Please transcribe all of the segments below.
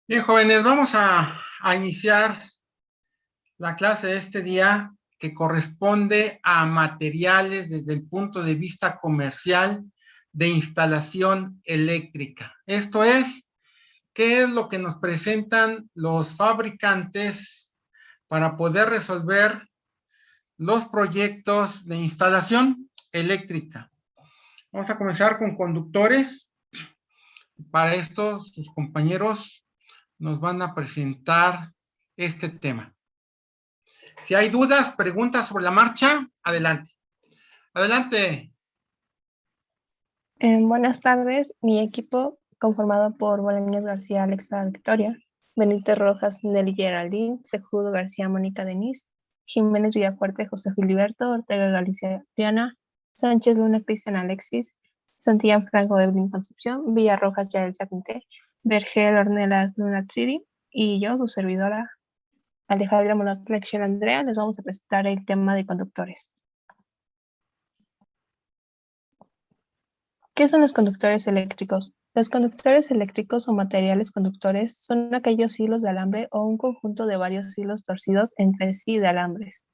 Bien, jóvenes, vamos a iniciar la clase de este día que corresponde a materiales desde el punto de vista comercial de instalación eléctrica. Esto es, ¿qué es lo que nos presentan los fabricantes para poder resolver los proyectos de instalación eléctrica? Vamos a comenzar con conductores. Para esto, sus compañeros nos van a presentar este tema. Si hay dudas, preguntas sobre la marcha, adelante. Adelante. Buenas tardes, mi equipo conformado por Bolaños García, Alexa Victoria, Benítez Rojas, Nelly Geraldine, Sejudo García, Mónica Denise, Jiménez Villafuerte, José Filiberto, Ortega Galicia, Diana, Sánchez Luna, Cristian Alexis, Santillán Franco, Evelyn Concepción, Villarrojas, Yael Saquinte, Vergel Ornelas, Luna City, y yo, su servidora Alejandra Monotlección Andrea, les vamos a presentar el tema de conductores. ¿Qué son los conductores eléctricos? Los conductores eléctricos o materiales conductores son aquellos hilos de alambre o un conjunto de varios hilos torcidos entre sí de alambres.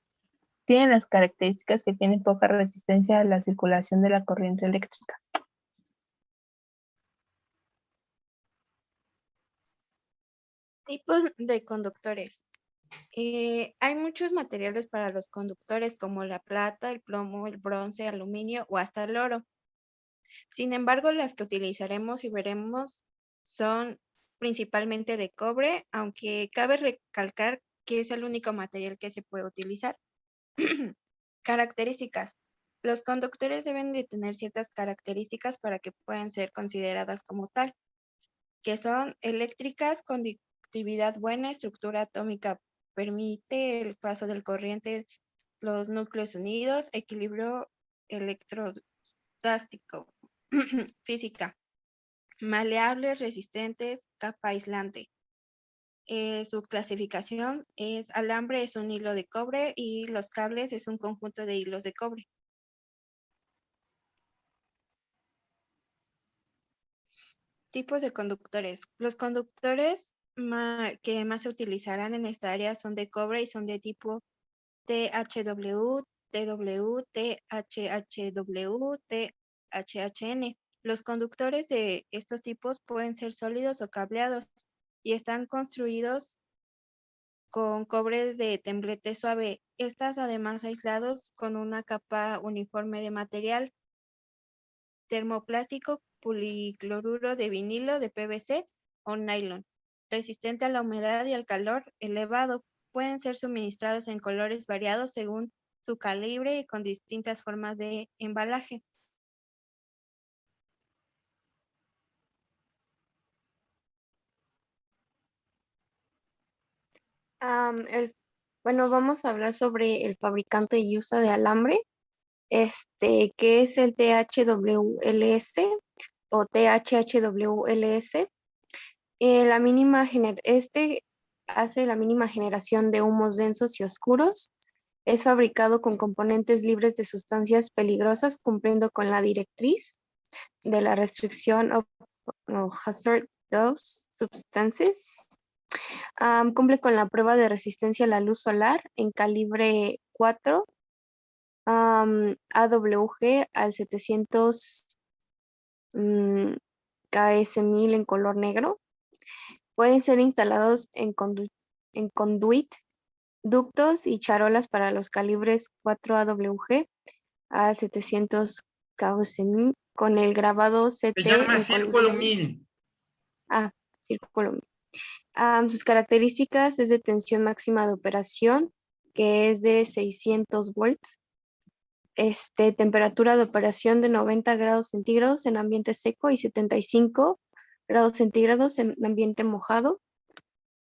Tienen las características que tienen poca resistencia a la circulación de la corriente eléctrica. Tipos de conductores. Hay muchos materiales para los conductores como la plata, el plomo, el bronce, aluminio o hasta el oro. Sin embargo, las que utilizaremos y veremos son principalmente de cobre, aunque cabe recalcar que es el único material que se puede utilizar. Características. Los conductores deben de tener ciertas características para que puedan ser consideradas como tal, que son eléctricas, conductividad buena, estructura atómica, permite el paso del corriente, los núcleos unidos, equilibrio electrostático, física, maleables, resistentes, capa aislante. Su clasificación es alambre es un hilo de cobre y los cables es un conjunto de hilos de cobre. Tipos de conductores. Los conductores que más se utilizarán en esta área son de cobre y son de tipo THW, TW, THHW, THHN. Los conductores de estos tipos pueden ser sólidos o cableados y están construidos con cobre de templete suave. Estas además aislados con una capa uniforme de material termoplástico, policloruro de vinilo, de PVC o nylon, resistente a la humedad y al calor elevado. Pueden ser suministrados en colores variados según su calibre y con distintas formas de embalaje. Bueno, vamos a hablar sobre el fabricante y uso de alambre, que es el THWLS o THHWLS. Hace la mínima generación de humos densos y oscuros. Es fabricado con componentes libres de sustancias peligrosas, cumpliendo con la directriz de la restricción of hazardous substances. Cumple con la prueba de resistencia a la luz solar en calibre 4, AWG al 700 KS1000 en color negro. Pueden ser instalados en conduit, ductos y charolas para los calibres 4 AWG a 700 KS1000 con el grabado CT. Se llama círculo 1000. Círculo 1000. Sus características es de tensión máxima de operación, que es de 600 volts. Temperatura de operación de 90 grados centígrados en ambiente seco y 75 grados centígrados en ambiente mojado.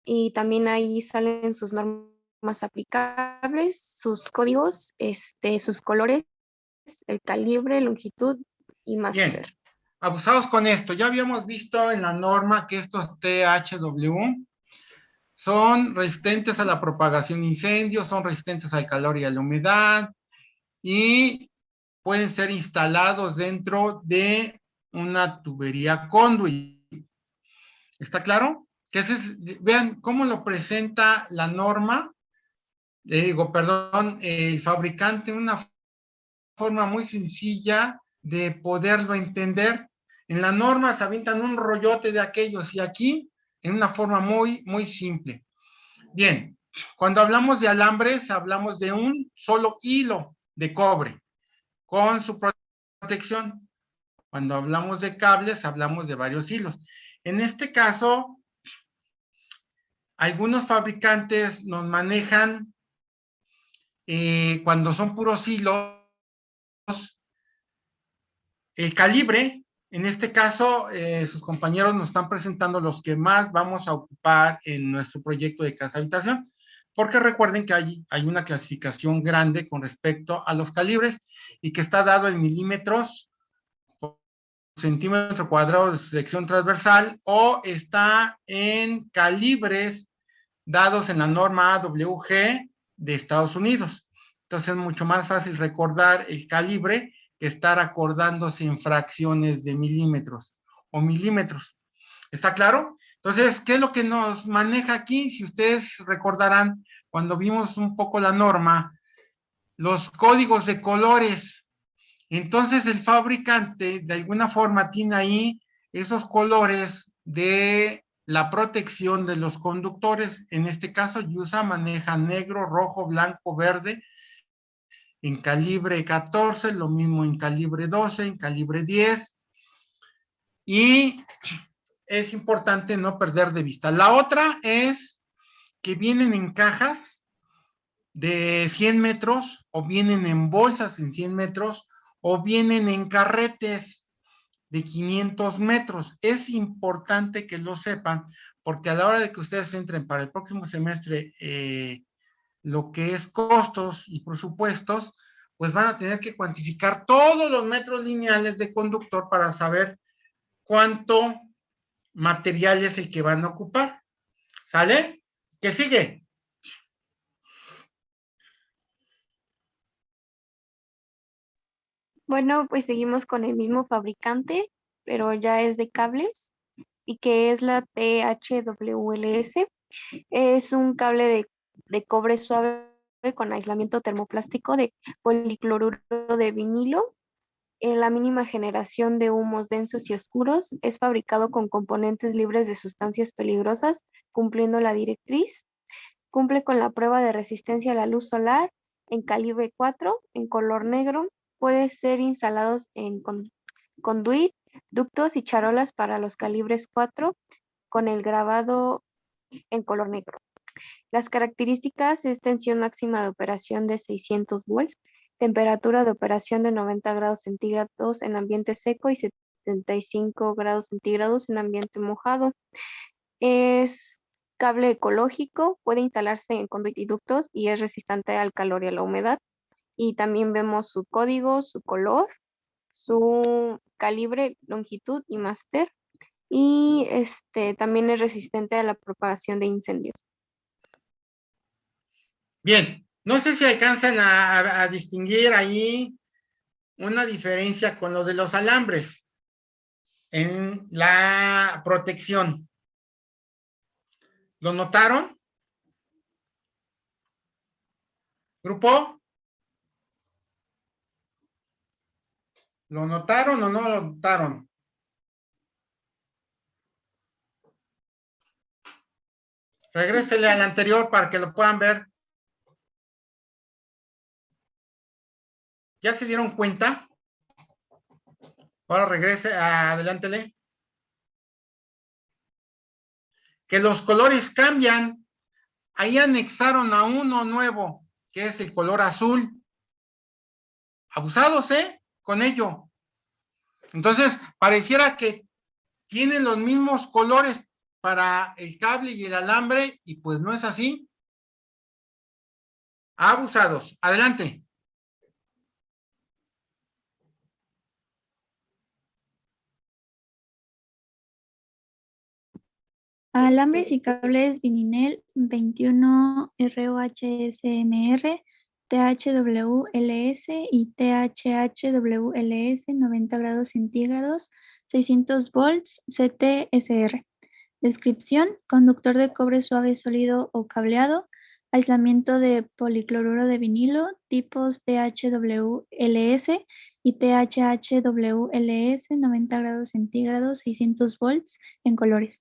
Y también ahí salen sus normas aplicables, sus códigos, sus colores, el calibre, longitud y máster. Bien, abusados con esto. Ya habíamos visto en la norma que estos THW son resistentes a la propagación de incendios, son resistentes al calor y a la humedad y pueden ser instalados dentro de una tubería conduit. ¿Está claro? vean cómo lo presenta la norma, el fabricante, una forma muy sencilla de poderlo entender. En la norma se avientan un rollote de aquellos y aquí en una forma muy, muy simple. Bien, cuando hablamos de alambres, hablamos de un solo hilo de cobre con su protección. Cuando hablamos de cables, hablamos de varios hilos. En este caso, algunos fabricantes nos manejan, cuando son puros hilos, el calibre. En este caso, sus compañeros nos están presentando los que más vamos a ocupar en nuestro proyecto de casa habitación, porque recuerden que hay una clasificación grande con respecto a los calibres y que está dado en milímetros por centímetro cuadrado de sección transversal, o está en calibres dados en la norma AWG de Estados Unidos. Entonces es mucho más fácil recordar el calibre que estar acordándose en fracciones de milímetros o milímetros. ¿Está claro? Entonces, ¿qué es lo que nos maneja aquí? Si ustedes recordarán, cuando vimos un poco la norma, los códigos de colores. Entonces, el fabricante de alguna forma tiene ahí esos colores de la protección de los conductores. En este caso, USA maneja negro, rojo, blanco, verde, en calibre 14, lo mismo en calibre 12, en calibre 10, y es importante no perder de vista. La otra es que vienen en cajas de 100 metros, o vienen en bolsas en 100 metros, o vienen en carretes de 500 metros. Es importante que lo sepan, porque a la hora de que ustedes entren para el próximo semestre, lo que es costos y presupuestos, pues van a tener que cuantificar todos los metros lineales de conductor para saber cuánto material es el que van a ocupar. ¿Sale? ¿Qué sigue? Bueno, pues seguimos con el mismo fabricante, pero ya es de cables y que es la THWLS. Es un cable de cobre suave con aislamiento termoplástico de policloruro de vinilo. En la mínima generación de humos densos y oscuros, es fabricado con componentes libres de sustancias peligrosas, cumpliendo la directriz. Cumple con la prueba de resistencia a la luz solar en calibre 4, en color negro. Puede ser instalados en conduit, ductos y charolas para los calibres 4 con el grabado en color negro. Las características es tensión máxima de operación de 600 volts, temperatura de operación de 90 grados centígrados en ambiente seco y 75 grados centígrados en ambiente mojado. Es cable ecológico, puede instalarse en conduit y ductos y es resistente al calor y a la humedad. Y también vemos su código, su color, su calibre, longitud y máster. Y también es resistente a la propagación de incendios. Bien, no sé si alcanzan a distinguir ahí una diferencia con lo de los alambres en la protección. ¿Lo notaron? ¿Grupo? ¿Lo notaron o no lo notaron? Regrésele al anterior para que lo puedan ver. ¿Ya se dieron cuenta? Ahora regrese, adelántele. Que los colores cambian. Ahí anexaron a uno nuevo, que es el color azul. Abusados, con ello. Entonces, pareciera que tienen los mismos colores para el cable y el alambre, y pues no es así. Abusados. Adelante. Alambres y cables Vininel 21 ROHSMR, THWLS y THHWLS 90 grados centígrados, 600 volts CTSR. Descripción: conductor de cobre suave, sólido o cableado. Aislamiento de policloruro de vinilo, tipos THWLS y THHWLS, 90 grados centígrados, 600 volts, en colores.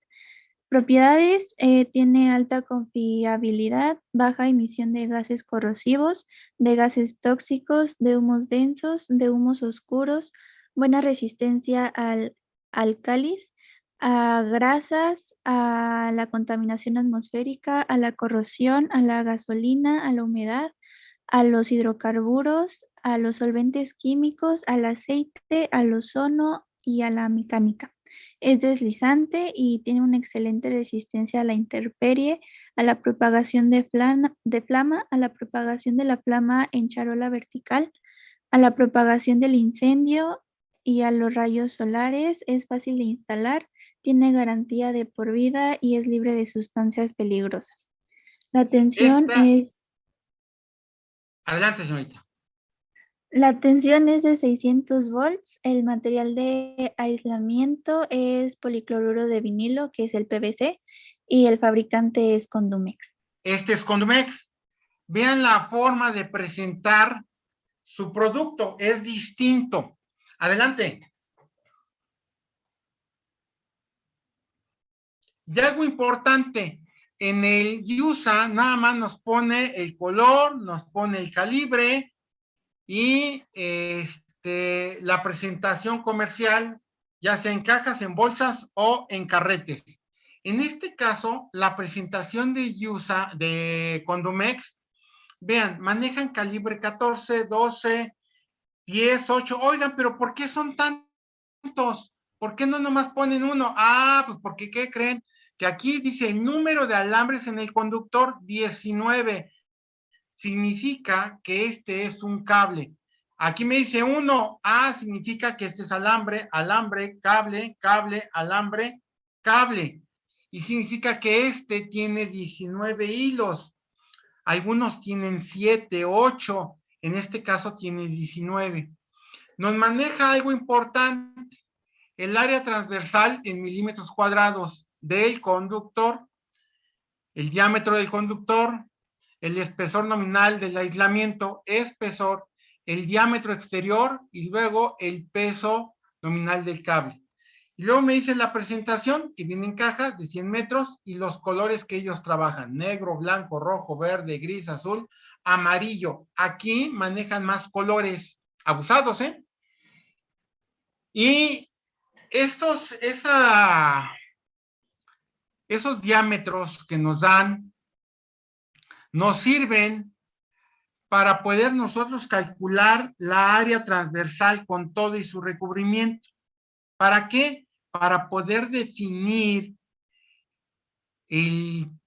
Propiedades: tiene alta confiabilidad, baja emisión de gases corrosivos, de gases tóxicos, de humos densos, de humos oscuros, buena resistencia al álcalis, a grasas, a la contaminación atmosférica, a la corrosión, a la gasolina, a la humedad, a los hidrocarburos, a los solventes químicos, al aceite, al ozono y a la mecánica. Es deslizante y tiene una excelente resistencia a la intemperie, a la propagación de flama, a la propagación de la flama en charola vertical, a la propagación del incendio y a los rayos solares. Es fácil de instalar, tiene garantía de por vida y es libre de sustancias peligrosas. La tensión es... Adelante, señorita. La tensión es de 600 volts. El material de aislamiento es policloruro de vinilo, que es el PVC, y el fabricante es Condumex. Este es Condumex. Vean la forma de presentar su producto, es distinto. Adelante. Y algo importante, en el USA nada más nos pone el color, nos pone el calibre y la presentación comercial, ya sea en cajas, en bolsas o en carretes. En este caso, la presentación de USA, de Condumex, vean, manejan calibre 14, 12, 10, 8. Oigan, pero ¿por qué son tantos? ¿Por qué no nomás ponen uno? Ah, pues porque, ¿qué creen? Que aquí dice el número de alambres en el conductor 19. Significa que este es un cable. Aquí me dice 1, significa que este es alambre, alambre, cable, cable, alambre, cable. Y significa que este tiene 19 hilos. Algunos tienen 7, 8, en este caso tiene 19. Nos maneja algo importante, el área transversal en milímetros cuadrados del conductor, el diámetro del conductor, el espesor nominal del aislamiento, espesor, el diámetro exterior y luego el peso nominal del cable. Y luego me dice la presentación, que viene en cajas de 100 metros y los colores que ellos trabajan: negro, blanco, rojo, verde, gris, azul, amarillo. Aquí manejan más colores abusados, ¿eh? Y esos diámetros que nos dan nos sirven para poder nosotros calcular la área transversal con todo y su recubrimiento. ¿Para qué? Para poder definir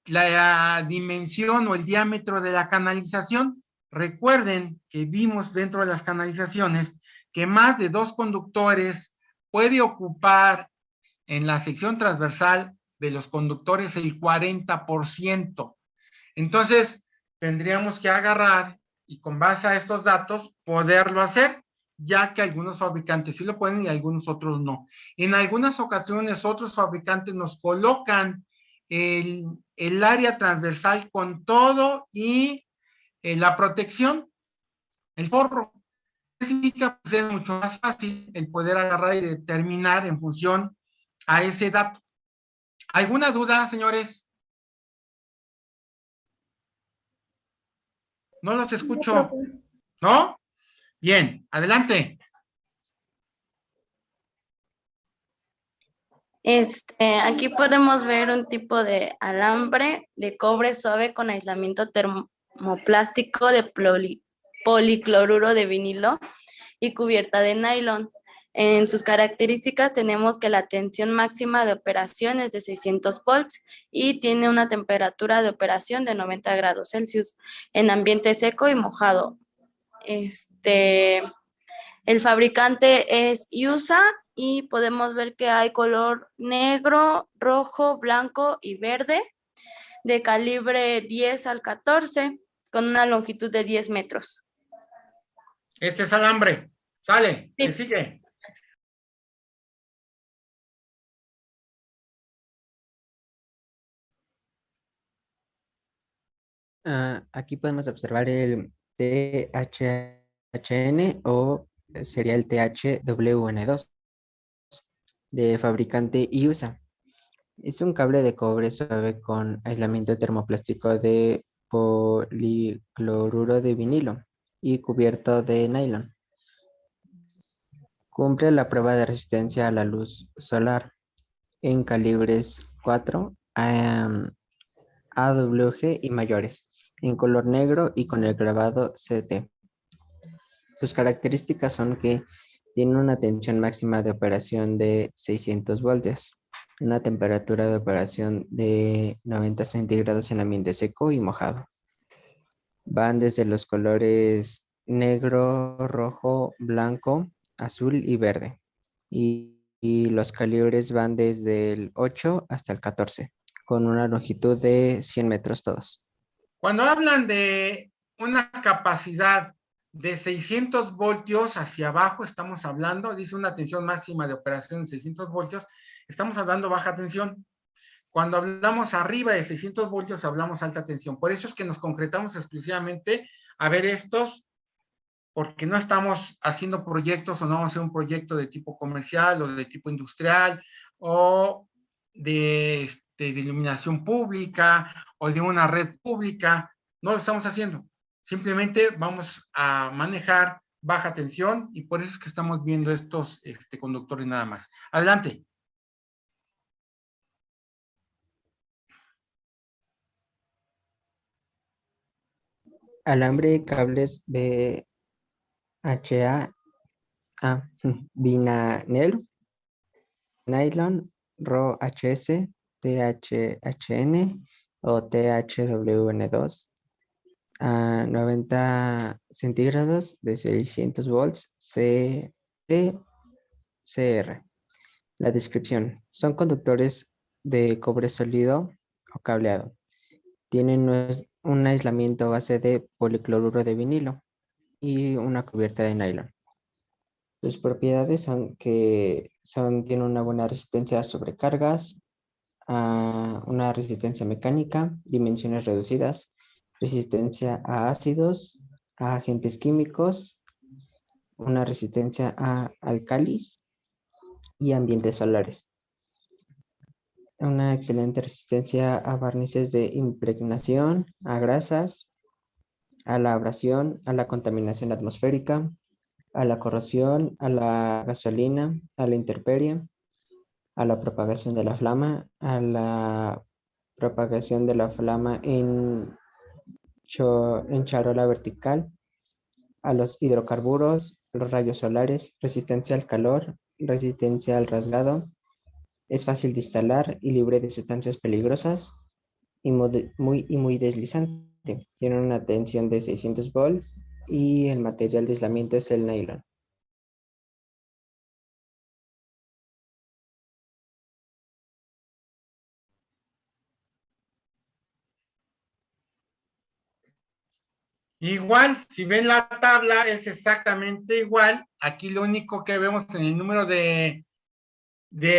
la dimensión o el diámetro de la canalización. Recuerden que vimos dentro de las canalizaciones que más de 2 conductores puede ocupar en la sección transversal de los conductores el 40%. Entonces, tendríamos que agarrar y con base a estos datos poderlo hacer, ya que algunos fabricantes sí lo pueden y algunos otros no. En algunas ocasiones otros fabricantes nos colocan el área transversal con todo y la protección, el forro. Significa que es mucho más fácil el poder agarrar y determinar en función a ese dato. ¿Alguna duda, señores? No los escucho. ¿No? Bien, adelante. Aquí podemos ver un tipo de alambre de cobre suave con aislamiento termoplástico de policloruro de vinilo y cubierta de nylon. En sus características tenemos que la tensión máxima de operación es de 600 volts y tiene una temperatura de operación de 90 grados Celsius en ambiente seco y mojado. El fabricante es USA y podemos ver que hay color negro, rojo, blanco y verde de calibre 10 al 14 con una longitud de 10 metros. Este es alambre. Sale, Sí. ¿qué sigue? Aquí podemos observar el THHN o sería el THWN2 de fabricante IUSA. Es un cable de cobre suave con aislamiento termoplástico de policloruro de vinilo y cubierto de nylon. Cumple la prueba de resistencia a la luz solar en calibres 4 AWG y mayores, en color negro y con el grabado CT. Sus características son que tiene una tensión máxima de operación de 600 voltios, una temperatura de operación de 90 centígrados en ambiente seco y mojado. Van desde los colores negro, rojo, blanco, azul y verde. Y los calibres van desde el 8 hasta el 14, con una longitud de 100 metros todos. Cuando hablan de una capacidad de 600 voltios hacia abajo, estamos hablando, dice una tensión máxima de operación de 600 voltios, estamos hablando baja tensión. Cuando hablamos arriba de 600 voltios, hablamos alta tensión. Por eso es que nos concretamos exclusivamente a ver estos, porque no estamos haciendo proyectos o no vamos a hacer un proyecto de tipo comercial o de tipo industrial o de iluminación pública o de una red pública. No lo estamos haciendo. Simplemente vamos a manejar baja tensión y por eso es que estamos viendo estos conductores nada más. Adelante. Alambre y cables BHA, Binanel, Nylon, RoHS, THHN o THWN2 a 90 centígrados de 600 volts CR. La descripción. Son conductores de cobre sólido o cableado. Tienen un aislamiento a base de policloruro de vinilo y una cubierta de nylon. Sus propiedades son que tienen una buena resistencia a sobrecargas, una resistencia mecánica, dimensiones reducidas, resistencia a ácidos, a agentes químicos, una resistencia a álcalis y ambientes solares. Una excelente resistencia a barnices de impregnación, a grasas, a la abrasión, a la contaminación atmosférica, a la corrosión, a la gasolina, a la intemperie, a la propagación de la flama, a la propagación de la flama en charola vertical, a los hidrocarburos, los rayos solares, resistencia al calor, resistencia al rasgado, es fácil de instalar y libre de sustancias peligrosas y muy deslizante. Tiene una tensión de 600 volts y el material de aislamiento es el nylon. Igual, si ven la tabla, es exactamente igual. Aquí lo único que vemos en el número de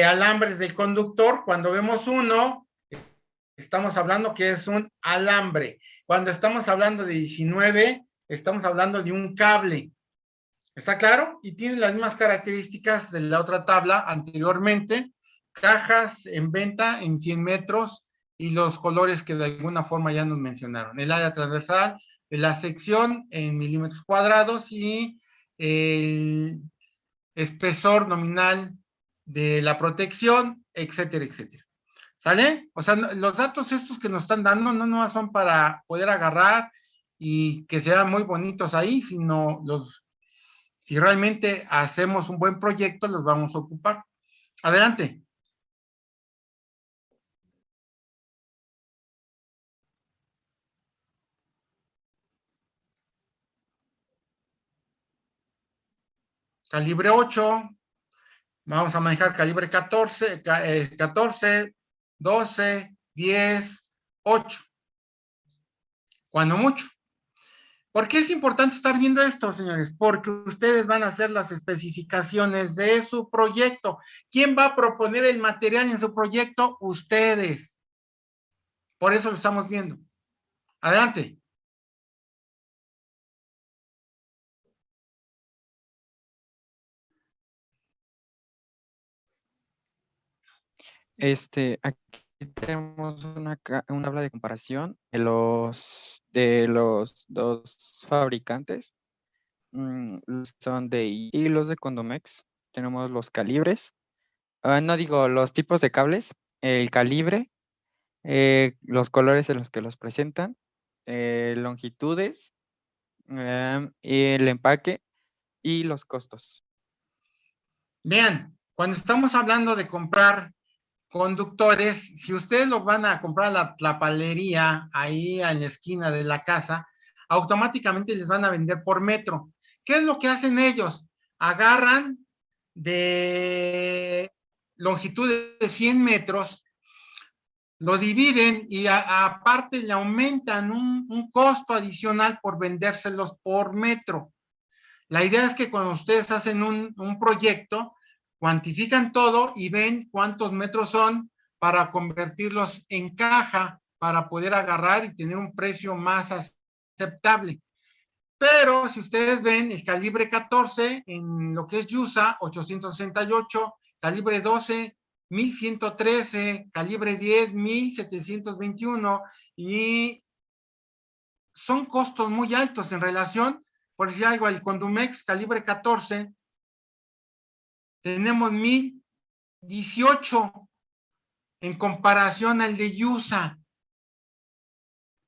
alambres del conductor, cuando vemos uno, estamos hablando que es un alambre. Cuando estamos hablando de 19, estamos hablando de un cable. ¿Está claro? Y tiene las mismas características de la otra tabla anteriormente. Cajas en venta en 100 metros y los colores que de alguna forma ya nos mencionaron. El área transversal de la sección en milímetros cuadrados y el espesor nominal de la protección, etcétera, etcétera. ¿Sale? O sea, los datos estos que nos están dando no son para poder agarrar y que sean muy bonitos ahí, sino si realmente hacemos un buen proyecto, los vamos a ocupar. Adelante. Calibre 8. Vamos a manejar calibre 14, 12, 10, 8. Cuando mucho. ¿Por qué es importante estar viendo esto, señores? Porque ustedes van a hacer las especificaciones de su proyecto. ¿Quién va a proponer el material en su proyecto? Ustedes. Por eso lo estamos viendo. Adelante. Aquí tenemos una tabla de comparación de los dos fabricantes. Son de hilos de Condomex. Tenemos los calibres. No digo los tipos de cables, el calibre, los colores en los que los presentan, longitudes, el empaque y los costos. Vean, cuando estamos hablando de comprar conductores, si ustedes los van a comprar a la palería ahí en la esquina de la casa, automáticamente les van a vender por metro. ¿Qué es lo que hacen ellos? Agarran de longitud de 100 metros, lo dividen y aparte le aumentan un costo adicional por vendérselos por metro. La idea es que cuando ustedes hacen un proyecto, cuantifican todo y ven cuántos metros son para convertirlos en caja, para poder agarrar y tener un precio más aceptable. Pero si ustedes ven el calibre 14 en lo que es USA, 868, calibre 12, 1113, calibre 10, 1721, y son costos muy altos en relación, por decir algo, el Condumex calibre 14, tenemos 1018 en comparación al de USA.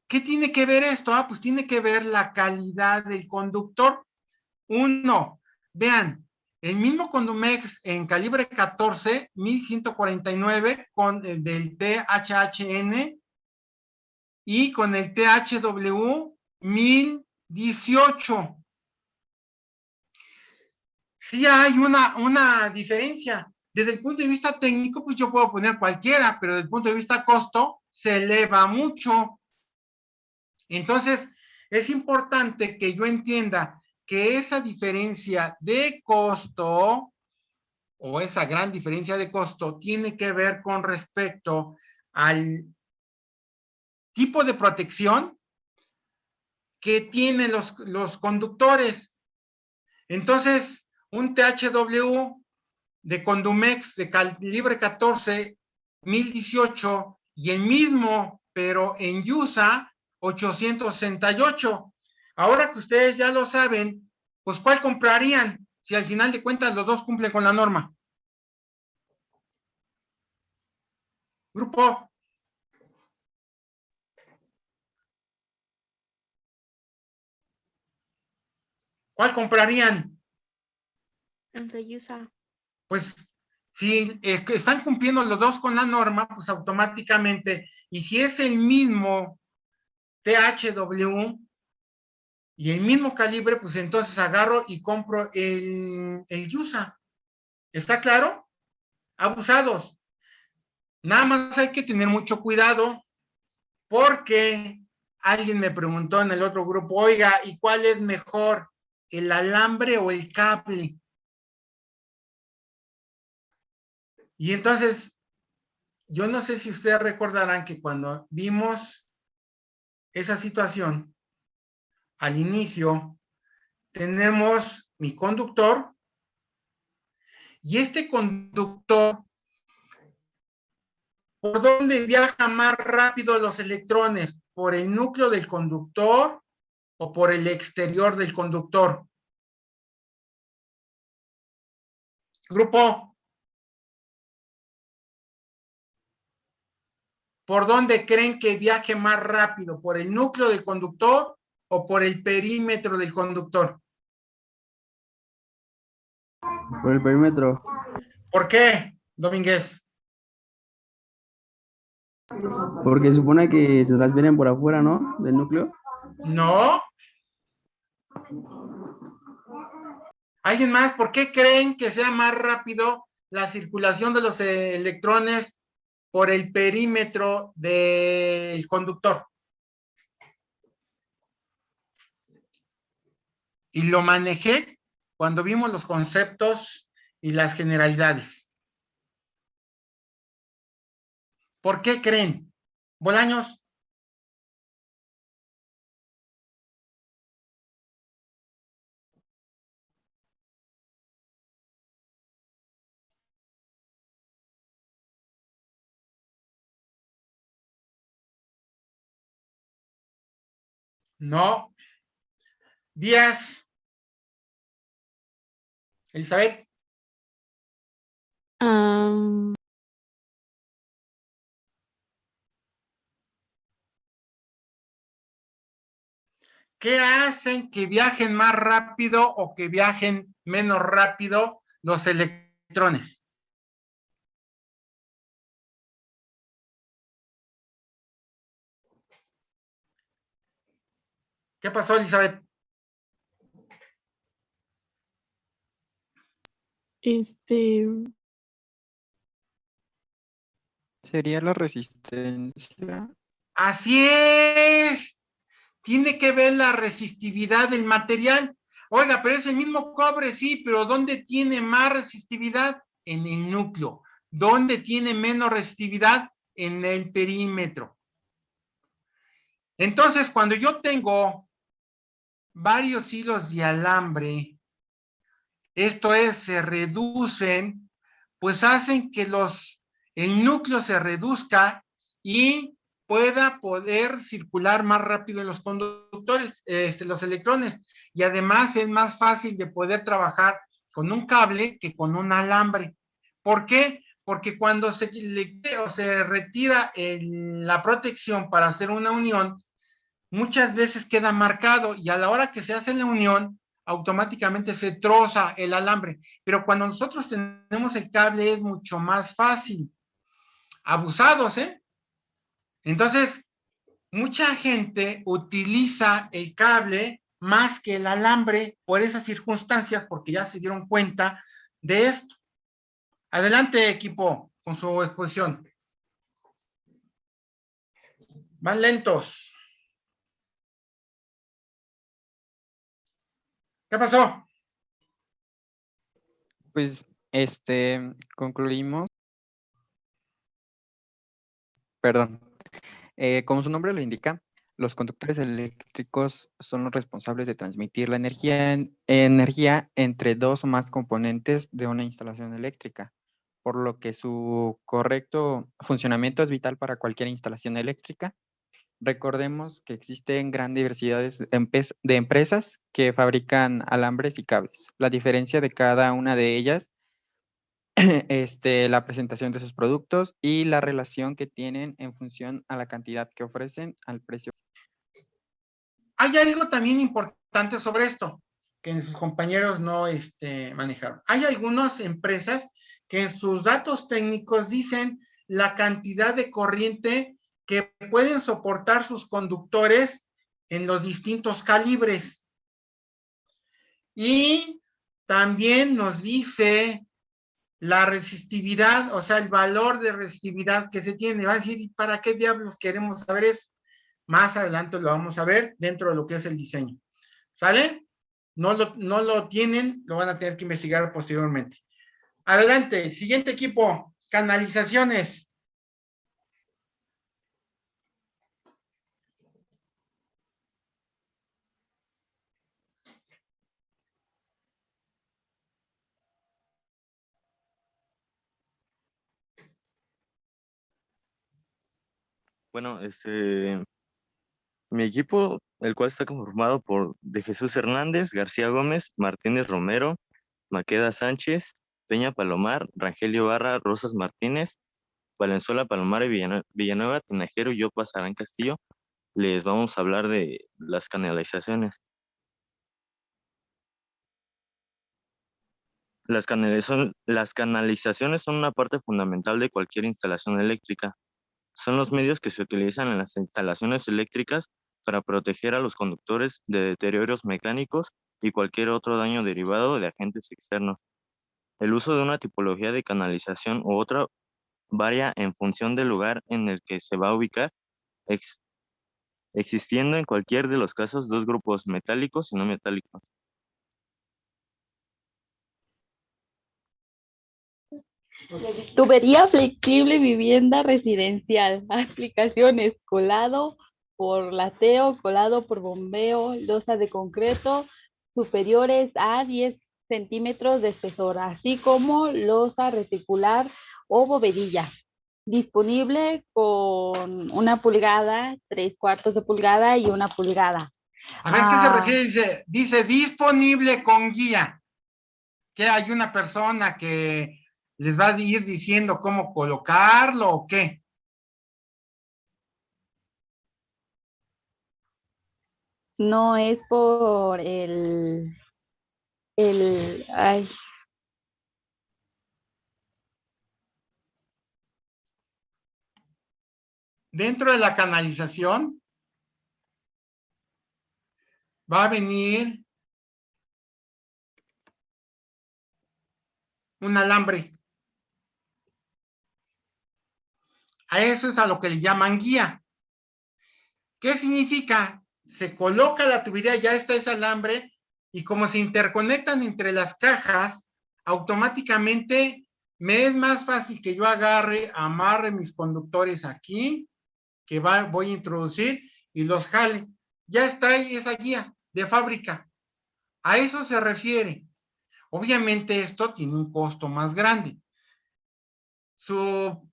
¿Qué tiene que ver esto? Pues tiene que ver la calidad del conductor. Uno, vean, el mismo Condumex en calibre 14, 1149 con el del THHN y con el THW 1018. Sí hay una diferencia. Desde el punto de vista técnico, pues yo puedo poner cualquiera, pero desde el punto de vista costo, se eleva mucho. Entonces, es importante que yo entienda que esa diferencia de costo o esa gran diferencia de costo tiene que ver con respecto al tipo de protección que tienen los conductores. Entonces, un THW de Condumex de calibre 14, 1018 y el mismo, pero en USA, 868. Ahora que ustedes ya lo saben, pues ¿cuál comprarían? Si al final de cuentas los dos cumplen con la norma. Grupo. ¿Cuál comprarían? El de USA. Pues si están cumpliendo los dos con la norma, pues automáticamente, y si es el mismo THW y el mismo calibre, pues entonces agarro y compro el USA. ¿Está claro? Abusados. Nada más hay que tener mucho cuidado porque alguien me preguntó en el otro grupo, oiga, ¿y cuál es mejor, el alambre o el cable? Y entonces, yo no sé si ustedes recordarán que cuando vimos esa situación, al inicio, tenemos mi conductor y este conductor, ¿por dónde viajan más rápido los electrones? ¿Por el núcleo del conductor o por el exterior del conductor? Grupo, ¿por dónde creen que viaje más rápido? ¿Por el núcleo del conductor o por el perímetro del conductor? Por el perímetro. ¿Por qué, Domínguez? Porque supone que se transfieren por afuera, ¿no? Del núcleo. No. ¿Alguien más? ¿Por qué creen que sea más rápido la circulación de los electrones por el perímetro del conductor? Y lo manejé cuando vimos los conceptos y las generalidades. ¿Por qué creen? Bolaños. No. Díaz. Elizabeth. ¿Qué hacen que viajen más rápido o que viajen menos rápido los electrones? ¿Qué pasó, Elizabeth? ¿Sería la resistencia? Así es. Tiene que ver la resistividad del material. Oiga, pero es el mismo cobre, sí, pero ¿dónde tiene más resistividad? En el núcleo. ¿Dónde tiene menos resistividad? En el perímetro. Entonces, cuando yo tengo varios hilos de alambre, esto es, se reducen, pues hacen que el núcleo se reduzca y pueda poder circular más rápido en los conductores, los electrones. Y además es más fácil de poder trabajar con un cable que con un alambre. ¿Por qué? Porque cuando se retira la protección para hacer una unión, muchas veces queda marcado y a la hora que se hace la unión, automáticamente se troza el alambre. Pero cuando nosotros tenemos el cable es mucho más fácil. Abusados, ¿eh? Entonces, mucha gente utiliza el cable más que el alambre por esas circunstancias, porque ya se dieron cuenta de esto. Adelante, equipo, con su exposición. Van lentos. ¿Qué pasó? Pues, concluimos. Perdón. Como su nombre lo indica, los conductores eléctricos son los responsables de transmitir la energía entre dos o más componentes de una instalación eléctrica, por lo que su correcto funcionamiento es vital para cualquier instalación eléctrica. Recordemos que existen gran diversidades de empresas que fabrican alambres y cables. La diferencia de cada una de ellas, la presentación de sus productos y la relación que tienen en función a la cantidad que ofrecen al precio. Hay algo también importante sobre esto que sus compañeros no manejaron. Hay algunas empresas que en sus datos técnicos dicen la cantidad de corriente que pueden soportar sus conductores en los distintos calibres. Y también nos dice la resistividad, o sea, el valor de resistividad que se tiene. Va a decir, ¿para qué diablos queremos saber eso? Más adelante lo vamos a ver dentro de lo que es el diseño. ¿Sale? No lo tienen, lo van a tener que investigar posteriormente. Adelante, siguiente equipo, canalizaciones. Bueno, mi equipo, el cual está conformado por De Jesús Hernández, García Gómez, Martínez Romero, Maqueda Sánchez, Peña Palomar, Rangelio Barra, Rosas Martínez, Valenzuela Palomar y Villanueva, Tinajero y yo, Pasarán Castillo, les vamos a hablar de las canalizaciones. Las canalizaciones son una parte fundamental de cualquier instalación eléctrica. Son los medios que se utilizan en las instalaciones eléctricas para proteger a los conductores de deterioros mecánicos y cualquier otro daño derivado de agentes externos. El uso de una tipología de canalización u otra varía en función del lugar en el que se va a ubicar, existiendo en cualquier de los casos dos grupos metálicos y no metálicos. Tubería flexible, vivienda residencial. Aplicaciones: colado por lateo, colado por bombeo, losa de concreto superiores a 10 centímetros de espesor, así como losa reticular o bovedilla. Disponible con 1 pulgada, 3/4 de pulgada y 1 pulgada. A ver, ¿qué se Ah, refiere? Dice disponible con guía. ¿Que hay una persona que les va a ir diciendo cómo colocarlo o qué? no es por ay, Dentro de la canalización va a venir un alambre. A eso es a lo que le llaman guía. ¿Qué significa? Se coloca la tubería, ya está ese alambre, y como se interconectan entre las cajas, automáticamente me es más fácil que yo agarre, amarre mis conductores aquí, que voy a introducir, y los jale. Ya está ahí esa guía de fábrica. A eso se refiere. Obviamente esto tiene un costo más grande. Su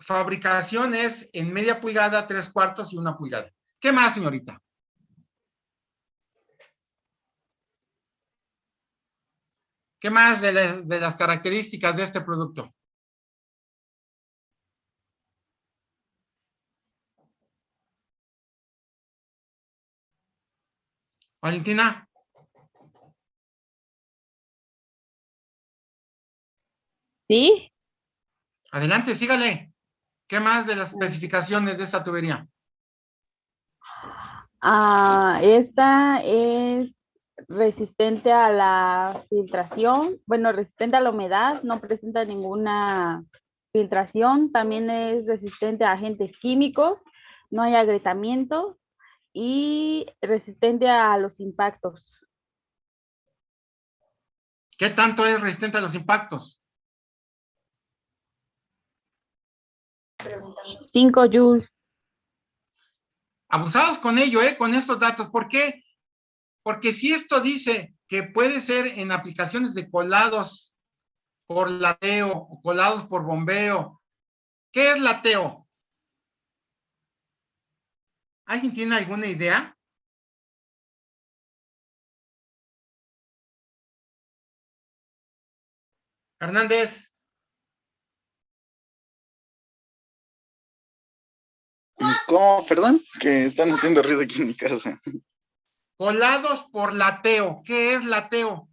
fabricación es en media pulgada, 3/4 y 1 pulgada. ¿Qué más, señorita? ¿Qué más de las características de este producto? Valentina, ¿sí? adelante, sígale. ¿Qué más de las especificaciones de esta tubería? Esta es resistente a la filtración, bueno, resistente a la humedad, no presenta ninguna filtración, también es resistente a agentes químicos, no hay agrietamiento y resistente a los impactos. ¿Qué tanto es resistente a los impactos? 5 joules. Abusados con ello, con estos datos. ¿Por qué? Porque si esto dice que puede ser en aplicaciones de colados por lateo o colados por bombeo, ¿qué es lateo? ¿Alguien tiene alguna idea? Hernández. ¿Cómo? Perdón, que están haciendo ruido aquí en mi casa. Colados por lateo. ¿Qué es lateo?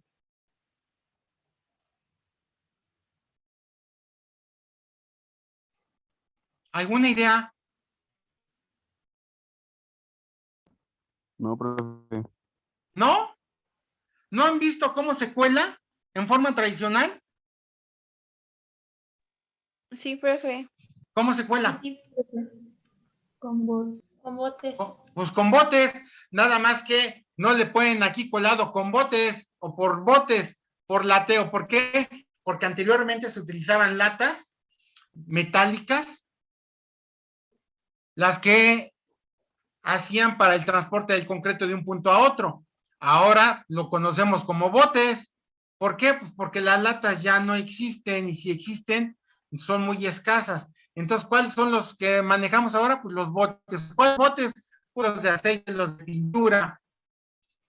¿Alguna idea? No, profe. ¿No? ¿No han visto cómo se cuela en forma tradicional? Sí, profe. ¿Cómo se cuela? Con botes. Pues con botes, nada más que no le ponen aquí colado con botes o por botes, por lateo. ¿Por qué? Porque anteriormente se utilizaban latas metálicas, las que hacían para el transporte del concreto de un punto a otro. Ahora lo conocemos como botes. ¿Por qué? Pues porque las latas ya no existen, y si existen, son muy escasas. Entonces, ¿cuáles son los que manejamos ahora? Pues los botes. ¿Cuáles botes? Pues los de aceite, los de pintura.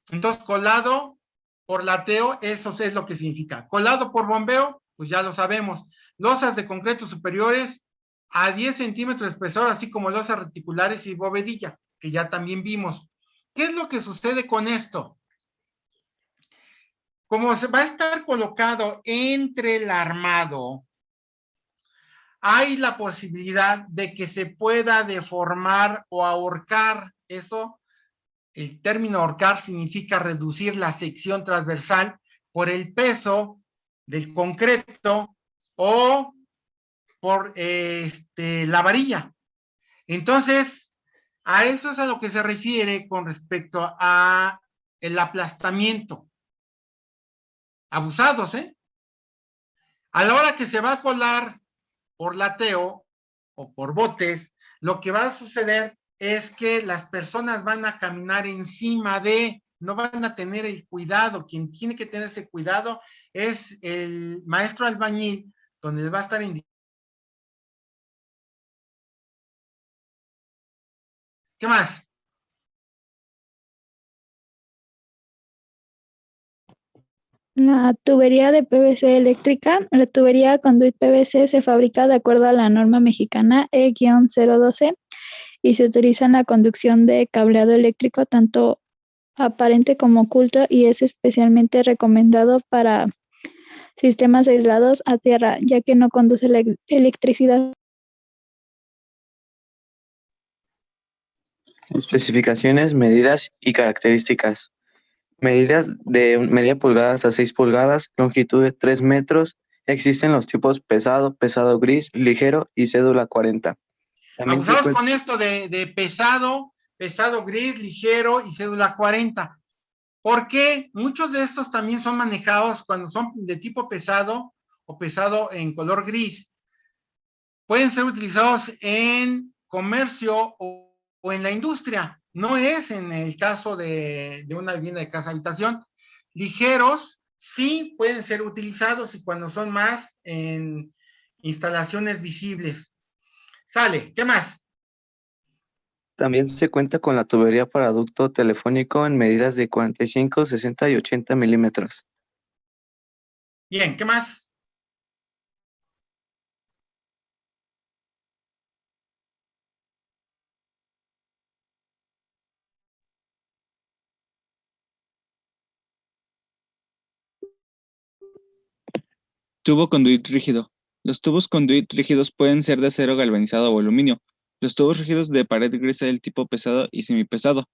Entonces, colado por lateo, eso es lo que significa. Colado por bombeo, pues ya lo sabemos. Losas de concreto superiores a 10 centímetros de espesor, así como losas reticulares y bovedilla, que ya también vimos. ¿Qué es lo que sucede con esto? Como se va a estar colocado entre el armado, hay la posibilidad de que se pueda deformar o ahorcar. Eso, el término ahorcar significa reducir la sección transversal por el peso del concreto o por la varilla. Entonces, a eso es a lo que se refiere con respecto a el aplastamiento. Abusados, ¿eh? A la hora que se va a colar por lateo o por botes, lo que va a suceder es que las personas van a caminar encima de, no van a tener el cuidado. Quien tiene que tener ese cuidado es el maestro albañil, donde les va a estar indicando. ¿Qué más? La tubería de PVC eléctrica. La tubería conduit PVC se fabrica de acuerdo a la norma mexicana E-012 y se utiliza en la conducción de cableado eléctrico tanto aparente como oculto y es especialmente recomendado para sistemas aislados a tierra, ya que no conduce la electricidad. Especificaciones, medidas y características. Medidas de media pulgada hasta 6 pulgadas, longitud de 3 metros. Existen los tipos pesado, pesado gris, ligero y cédula 40. También se Abusados cuenta- con esto de pesado, pesado gris, ligero y cédula 40. Porque muchos de estos también son manejados cuando son de tipo pesado o pesado en color gris. Pueden ser utilizados en comercio o en la industria. No es en el caso de una vivienda de casa habitación. Ligeros sí pueden ser utilizados y cuando son más en instalaciones visibles. Sale, ¿qué más? También se cuenta con la tubería para ducto telefónico en medidas de 45, 60 y 80 milímetros. Bien, ¿qué más? Tubo conduit rígido. Los tubos conduit rígidos pueden ser de acero galvanizado o aluminio. Los tubos rígidos de pared gruesa del tipo pesado y semipesado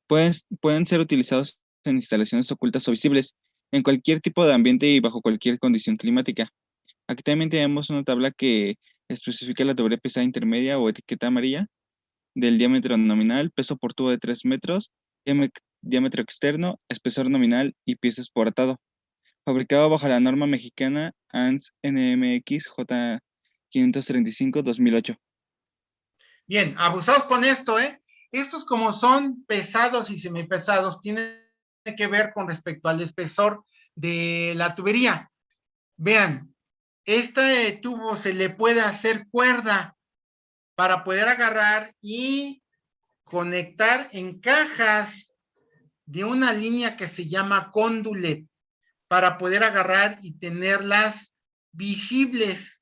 pueden ser utilizados en instalaciones ocultas o visibles, en cualquier tipo de ambiente y bajo cualquier condición climática. Aquí también tenemos una tabla que especifica la tubería pesada intermedia o etiqueta amarilla del diámetro nominal, peso por tubo de 3 metros, diámetro externo, espesor nominal y piezas por atado. Fabricado bajo la norma mexicana ANS NMX J535-2008. Bien, abusados con esto, ¿eh? Estos como son pesados y semipesados, tienen que ver con respecto al espesor de la tubería. Vean, este tubo se le puede hacer cuerda para poder agarrar y conectar en cajas de una línea que se llama condulet para poder agarrar y tenerlas visibles.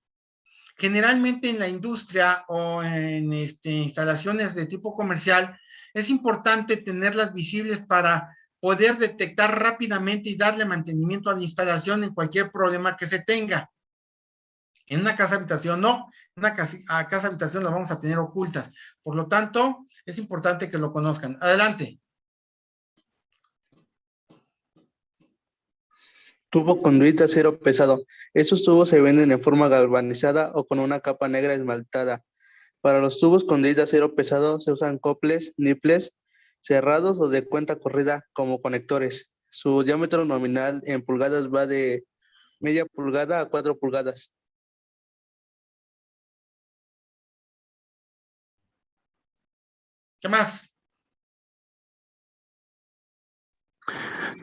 Generalmente en la industria o en instalaciones de tipo comercial, es importante tenerlas visibles para poder detectar rápidamente y darle mantenimiento a la instalación en cualquier problema que se tenga. En una casa habitación no, en una casa habitación las vamos a tener ocultas. Por lo tanto, es importante que lo conozcan. Adelante. Tubo conduit acero pesado. Estos tubos se venden en forma galvanizada o con una capa negra esmaltada. Para los tubos conduit de acero pesado se usan coples, niples, cerrados o de cuenta corrida como conectores. Su diámetro nominal en pulgadas va de media pulgada a 4 pulgadas. ¿Qué más?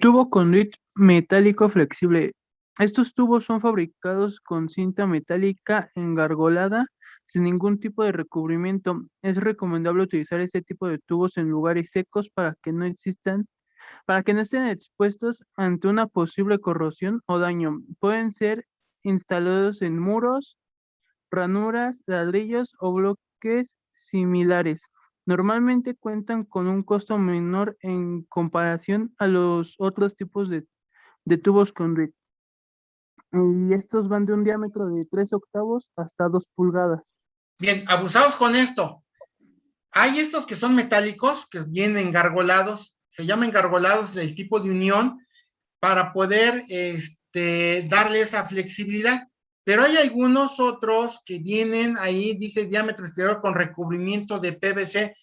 Tubo conduit metálico flexible. Estos tubos son fabricados con cinta metálica engargolada sin ningún tipo de recubrimiento. Es recomendable utilizar este tipo de tubos en lugares secos para que no estén expuestos ante una posible corrosión o daño. Pueden ser instalados en muros, ranuras, ladrillos o bloques similares. Normalmente cuentan con un costo menor en comparación a los otros tipos de tubos conduit. Y estos van de un diámetro de 3/8 hasta 2 pulgadas. Bien, abusados con esto. Hay estos que son metálicos, que vienen engargolados, se llaman engargolados del tipo de unión, para poder darle esa flexibilidad. Pero hay algunos otros que vienen ahí, dice diámetro exterior con recubrimiento de PVC.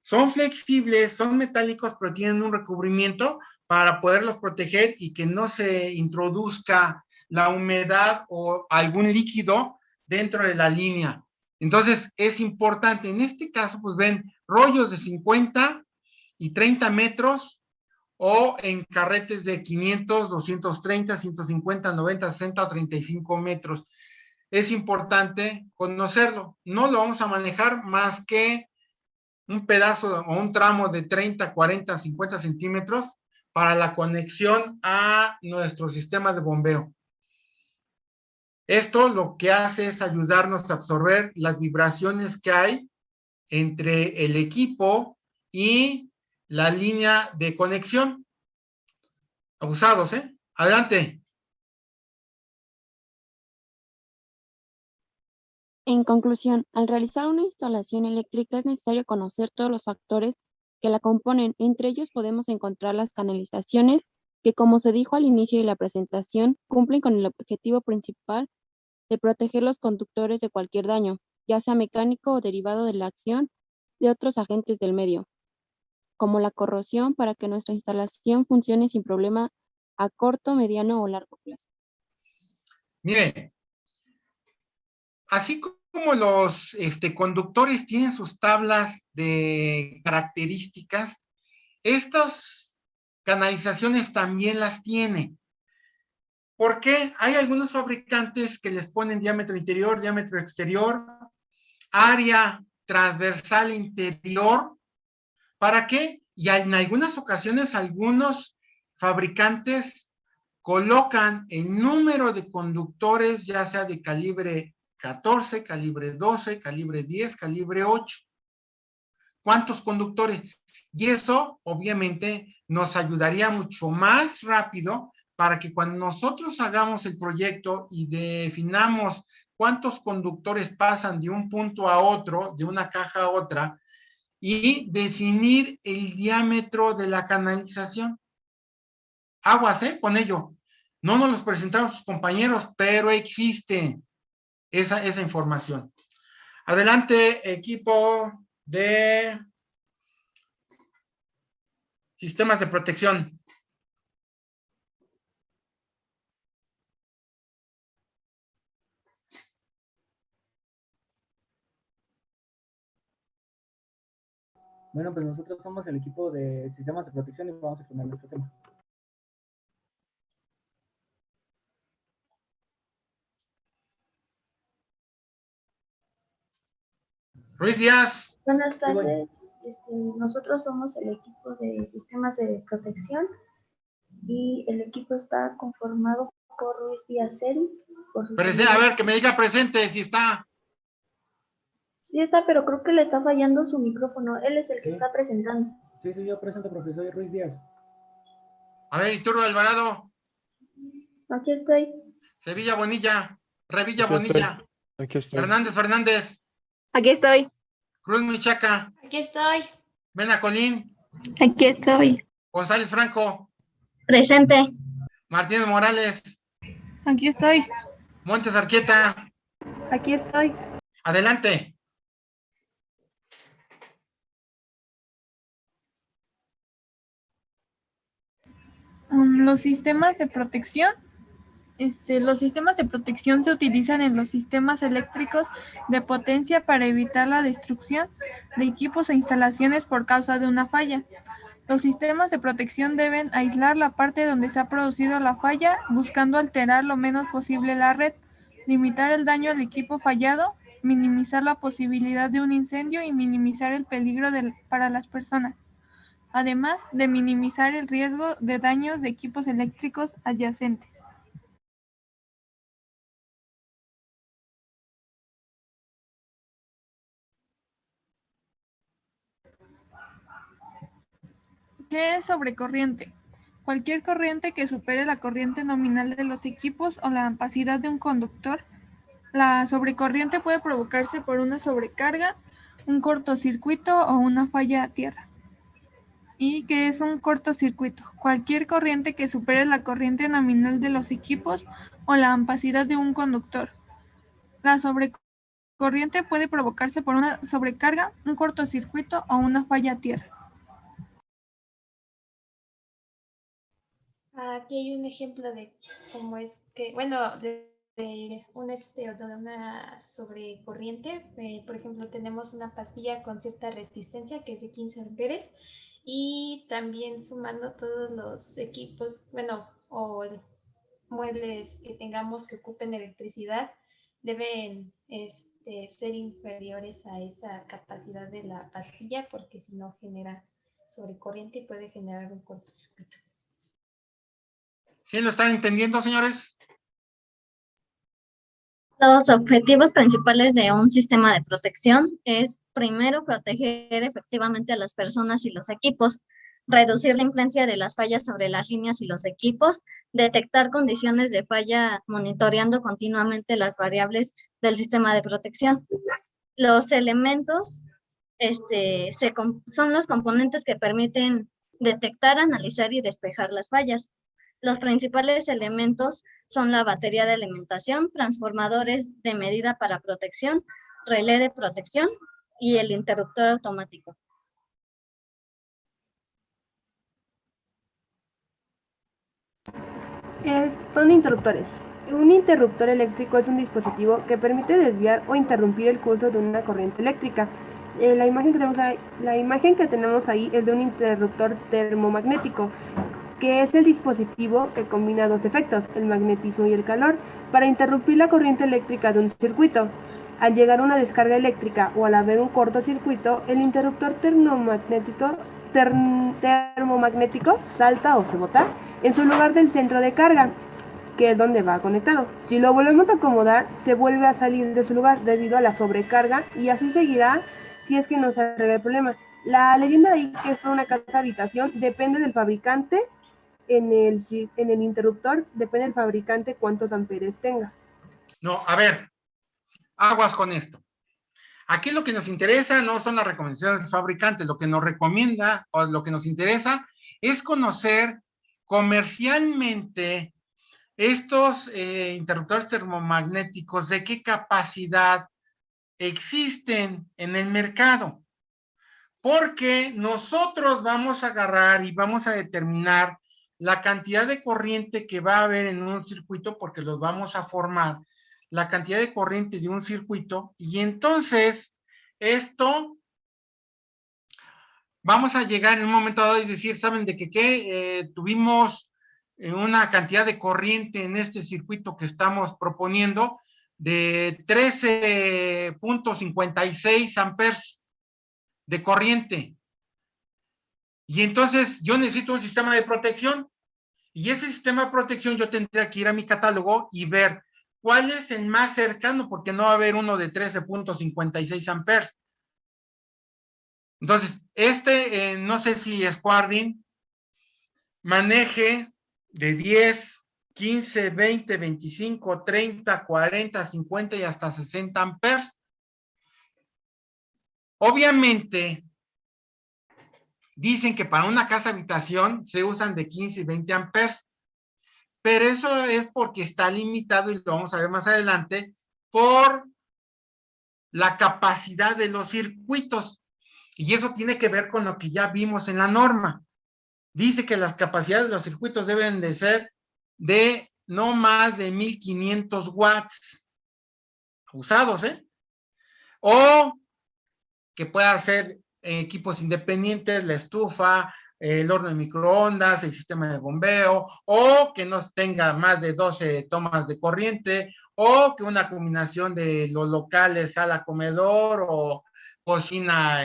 Son flexibles, son metálicos, pero tienen un recubrimiento para poderlos proteger y que no se introduzca la humedad o algún líquido dentro de la línea. Entonces, es importante. En este caso, pues ven rollos de 50 y 30 metros o en carretes de 500, 230, 150, 90, 60 o 35 metros. Es importante conocerlo. No lo vamos a manejar más que un pedazo o un tramo de 30, 40, 50 centímetros para la conexión a nuestro sistema de bombeo. Esto lo que hace es ayudarnos a absorber las vibraciones que hay entre el equipo y la línea de conexión. Abusados, ¿eh? Adelante. En conclusión, al realizar una instalación eléctrica es necesario conocer todos los factores que la componen. Entre ellos podemos encontrar las canalizaciones, que como se dijo al inicio de la presentación, cumplen con el objetivo principal de proteger los conductores de cualquier daño, ya sea mecánico o derivado de la acción de otros agentes del medio, como la corrosión, para que nuestra instalación funcione sin problema a corto, mediano o largo plazo. Miren, así como los conductores tienen sus tablas de características, estas canalizaciones también las tienen. ¿Por qué? Hay algunos fabricantes que les ponen diámetro interior, diámetro exterior, área transversal interior. ¿Para qué? Y en algunas ocasiones algunos fabricantes colocan el número de conductores, ya sea de calibre 14, calibre 12, calibre 10, calibre 8. ¿Cuántos conductores? Y eso, obviamente, nos ayudaría mucho más rápido para que cuando nosotros hagamos el proyecto y definamos cuántos conductores pasan de un punto a otro, de una caja a otra, y definir el diámetro de la canalización. Aguas, con ello. No nos los presentaron sus compañeros, pero existe esa información. Adelante, equipo de sistemas de protección. Bueno, pues nosotros somos el equipo de sistemas de protección y vamos a exponer nuestro tema. Ruiz Díaz. Buenas tardes, nosotros somos el equipo de sistemas de protección y el equipo está conformado por Ruiz Díaz Seri. A ver, que me diga presente si está. Sí está, pero creo que le está fallando su micrófono. Él es el que está presentando. Sí, yo presento, profesor Ruiz Díaz. A ver, Iturro Alvarado. Aquí estoy. Sevilla Bonilla. Revilla Bonilla. Aquí estoy. Fernández. Aquí estoy. Cruz Michaca. Aquí estoy. Mena Colín. Aquí estoy. González Franco. Presente. Martínez Morales. Aquí estoy. Montes Arqueta. Aquí estoy. Adelante. Los sistemas de protección. Los sistemas de protección se utilizan en los sistemas eléctricos de potencia para evitar la destrucción de equipos e instalaciones por causa de una falla. Los sistemas de protección deben aislar la parte donde se ha producido la falla, buscando alterar lo menos posible la red, limitar el daño al equipo fallado, minimizar la posibilidad de un incendio y minimizar el peligro para las personas, además de minimizar el riesgo de daños de equipos eléctricos adyacentes. ¿Qué es sobrecorriente? Cualquier corriente que supere la corriente nominal de los equipos o la ampacidad de un conductor. La sobrecorriente puede provocarse por una sobrecarga, un cortocircuito o una falla a tierra. ¿Y qué es un cortocircuito? Cualquier corriente que supere la corriente nominal de los equipos o la ampacidad de un conductor. La sobrecorriente puede provocarse por una sobrecarga, un cortocircuito o una falla a tierra. Aquí hay un ejemplo de cómo es que, bueno, de una sobrecorriente. Por ejemplo, tenemos una pastilla con cierta resistencia que es de 15 amperes y también sumando todos los equipos, bueno, o muebles que tengamos que ocupen electricidad deben ser inferiores a esa capacidad de la pastilla, porque si no genera sobrecorriente y puede generar un cortocircuito. ¿Sí lo están entendiendo, señores? Los objetivos principales de un sistema de protección es, primero, proteger efectivamente a las personas y los equipos, reducir la influencia de las fallas sobre las líneas y los equipos, detectar condiciones de falla monitoreando continuamente las variables del sistema de protección. Los elementos son los componentes que permiten detectar, analizar y despejar las fallas. Los principales elementos son la batería de alimentación, transformadores de medida para protección, relé de protección y el interruptor automático. Son interruptores. Un interruptor eléctrico es un dispositivo que permite desviar o interrumpir el curso de una corriente eléctrica. La imagen que tenemos ahí es de un interruptor termomagnético, que es el dispositivo que combina dos efectos, el magnetismo y el calor, para interrumpir la corriente eléctrica de un circuito. Al llegar una descarga eléctrica o al haber un cortocircuito, el interruptor termomagnético salta o se bota en su lugar del centro de carga, que es donde va conectado. Si lo volvemos a acomodar, se vuelve a salir de su lugar debido a la sobrecarga y así seguirá si es que no se arregla el problema. La leyenda ahí que es una casa habitación depende del fabricante. En el interruptor depende del fabricante cuántos amperes tenga. No, a ver, aguas con esto. Aquí lo que nos interesa no son las recomendaciones del fabricante, lo que nos recomienda o lo que nos interesa es conocer comercialmente estos interruptores termomagnéticos, de qué capacidad existen en el mercado. Porque nosotros vamos a agarrar y vamos a determinar la cantidad de corriente que va a haber en un circuito, porque los vamos a formar, la cantidad de corriente de un circuito, y entonces esto vamos a llegar en un momento dado y decir, ¿saben de qué? Tuvimos una cantidad de corriente en este circuito que estamos proponiendo de 13.56 amperes de corriente. Y entonces yo necesito un sistema de protección, y ese sistema de protección yo tendría que ir a mi catálogo y ver cuál es el más cercano, porque no va a haber uno de 13.56 amperes. Entonces, no sé si Squadrin maneje de 10, 15, 20, 25, 30, 40, 50 y hasta 60 amperes. Obviamente, dicen que para una casa habitación se usan de 15 y 20 amperes, pero eso es porque está limitado, y lo vamos a ver más adelante, por la capacidad de los circuitos. Y eso tiene que ver con lo que ya vimos en la norma. Dice que las capacidades de los circuitos deben de ser de no más de 1500 watts usados, o que pueda ser equipos independientes, la estufa, el horno de microondas, el sistema de bombeo, o que no tenga más de 12 tomas de corriente, o que una combinación de los locales, sala, comedor, o cocina,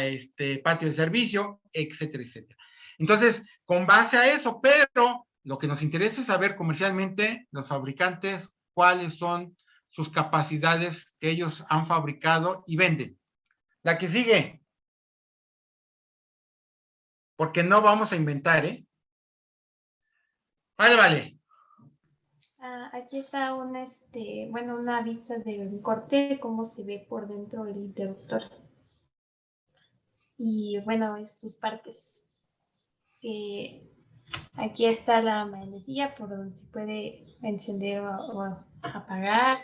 patio de servicio, etcétera, etcétera. Entonces, con base a eso, pero lo que nos interesa es saber comercialmente los fabricantes cuáles son sus capacidades que ellos han fabricado y venden. La que sigue. Porque no vamos a inventar, Vale. Aquí está una vista de un corte, cómo se ve por dentro el interruptor. Y bueno, es sus partes. Aquí está la manecilla por donde se puede encender o apagar.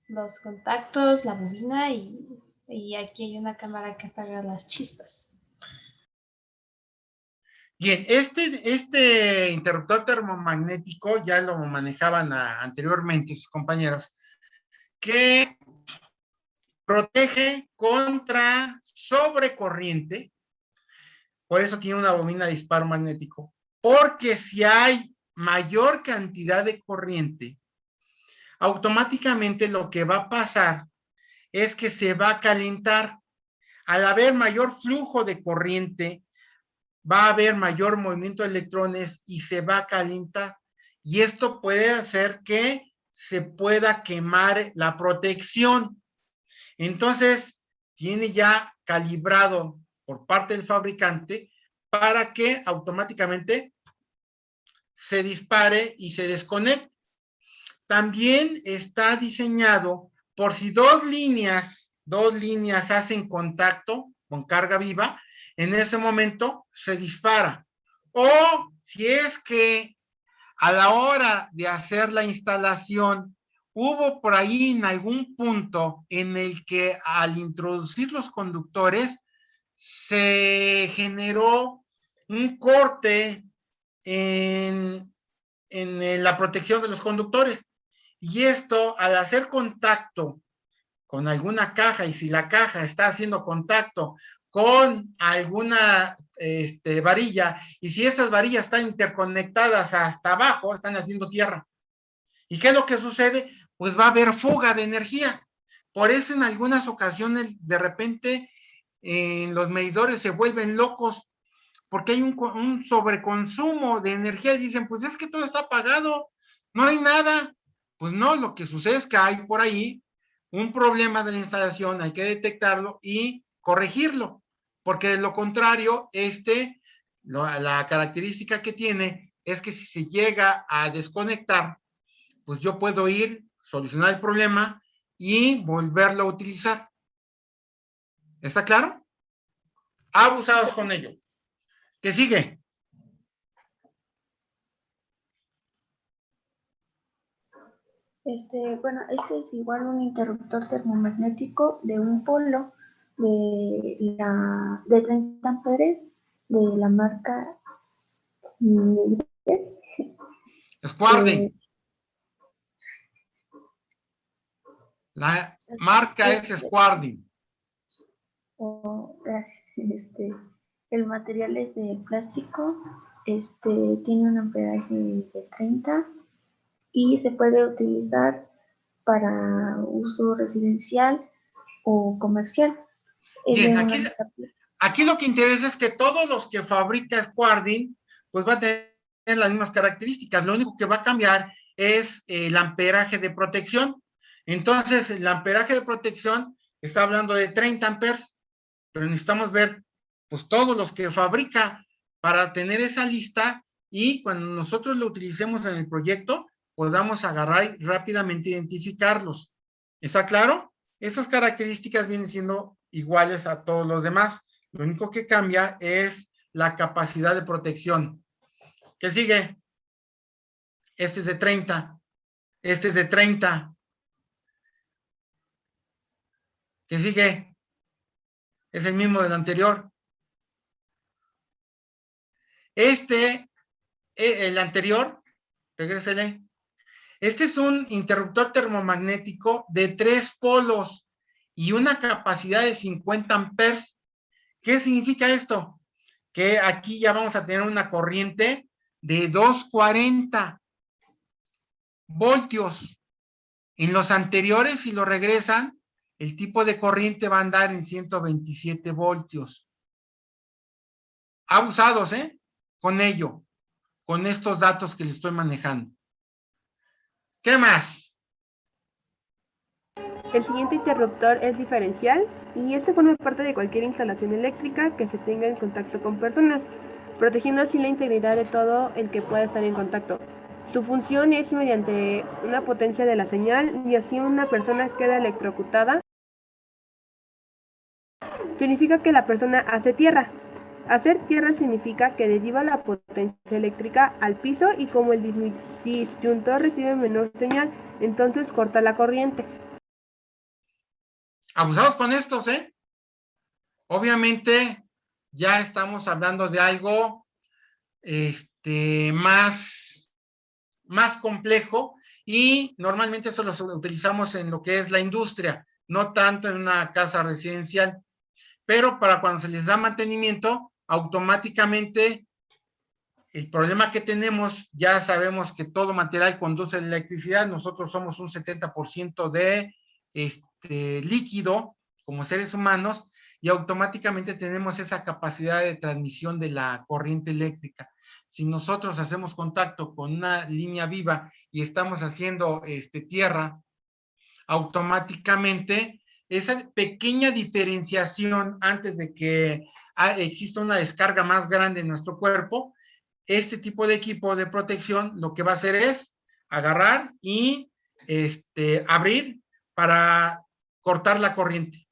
Los contactos, la bobina y aquí hay una cámara que apaga las chispas. Bien, este interruptor termomagnético ya lo manejaban anteriormente sus compañeros, que protege contra sobrecorriente, por eso tiene una bobina de disparo magnético, porque si hay mayor cantidad de corriente, automáticamente lo que va a pasar es que se va a calentar. Al haber mayor flujo de corriente, va a haber mayor movimiento de electrones y se va a calentar. Y esto puede hacer que se pueda quemar la protección. Entonces, tiene ya calibrado por parte del fabricante para que automáticamente se dispare y se desconecte. También está diseñado por si dos líneas hacen contacto con carga viva, en ese momento se dispara. O si es que a la hora de hacer la instalación hubo por ahí en algún punto en el que al introducir los conductores se generó un corte en la protección de los conductores. Y esto, al hacer contacto con alguna caja, y si la caja está haciendo contacto con alguna varilla, y si esas varillas están interconectadas hasta abajo, están haciendo tierra. ¿Y qué es lo que sucede? Pues va a haber fuga de energía. Por eso en algunas ocasiones, de repente, los medidores se vuelven locos, porque hay un sobreconsumo de energía y dicen, pues es que todo está apagado, no hay nada. Pues no, lo que sucede es que hay por ahí un problema de la instalación, hay que detectarlo y corregirlo, porque de lo contrario, la característica que tiene es que si se llega a desconectar, pues yo puedo solucionar el problema y volverlo a utilizar. ¿Está claro? Abusados con ello. ¿Qué sigue? Bueno, este es igual un interruptor termomagnético de un polo de 30 amperes de la marca Squarding. La marca es Squarding. Gracias. El material es de plástico, tiene un amperaje de 30 y se puede utilizar para uso residencial o comercial. Bien, aquí lo que interesa es que todos los que fabrica Squarding, pues va a tener las mismas características. Lo único que va a cambiar es el amperaje de protección. Entonces, el amperaje de protección está hablando de 30 amperes, pero necesitamos ver pues todos los que fabrica para tener esa lista y cuando nosotros lo utilicemos en el proyecto, podamos agarrar y rápidamente identificarlos. ¿Está claro? Esas características vienen siendo iguales a todos los demás. Lo único que cambia es la capacidad de protección. ¿Qué sigue? Este es de 30. Este es de 30. ¿Qué sigue? Es el mismo del anterior. El anterior, regrésele. Este es un interruptor termomagnético de 3 polos y una capacidad de 50 amperes. ¿Qué significa esto? Que aquí ya vamos a tener una corriente de 240 voltios. En los anteriores, si lo regresan, el tipo de corriente va a andar en 127 voltios. Abusados, con ello, con estos datos que les estoy manejando. ¿Qué más? El siguiente interruptor es diferencial y este forma parte de cualquier instalación eléctrica que se tenga en contacto con personas, protegiendo así la integridad de todo el que pueda estar en contacto. Su función es mediante una potencia de la señal y así una persona queda electrocutada. Significa que la persona hace tierra. Hacer tierra significa que deriva la potencia eléctrica al piso y como el disyuntor recibe menor señal, entonces corta la corriente. Abusados con estos, Obviamente ya estamos hablando de algo más complejo y normalmente eso lo utilizamos en lo que es la industria, no tanto en una casa residencial, pero para cuando se les da mantenimiento, automáticamente el problema que tenemos, ya sabemos que todo material conduce la electricidad, nosotros somos un 70% de líquido como seres humanos, y automáticamente tenemos esa capacidad de transmisión de la corriente eléctrica. Si nosotros hacemos contacto con una línea viva y estamos haciendo tierra, automáticamente esa pequeña diferenciación antes de que exista una descarga más grande en nuestro cuerpo, este tipo de equipo de protección lo que va a hacer es agarrar y abrir para cortar la corriente.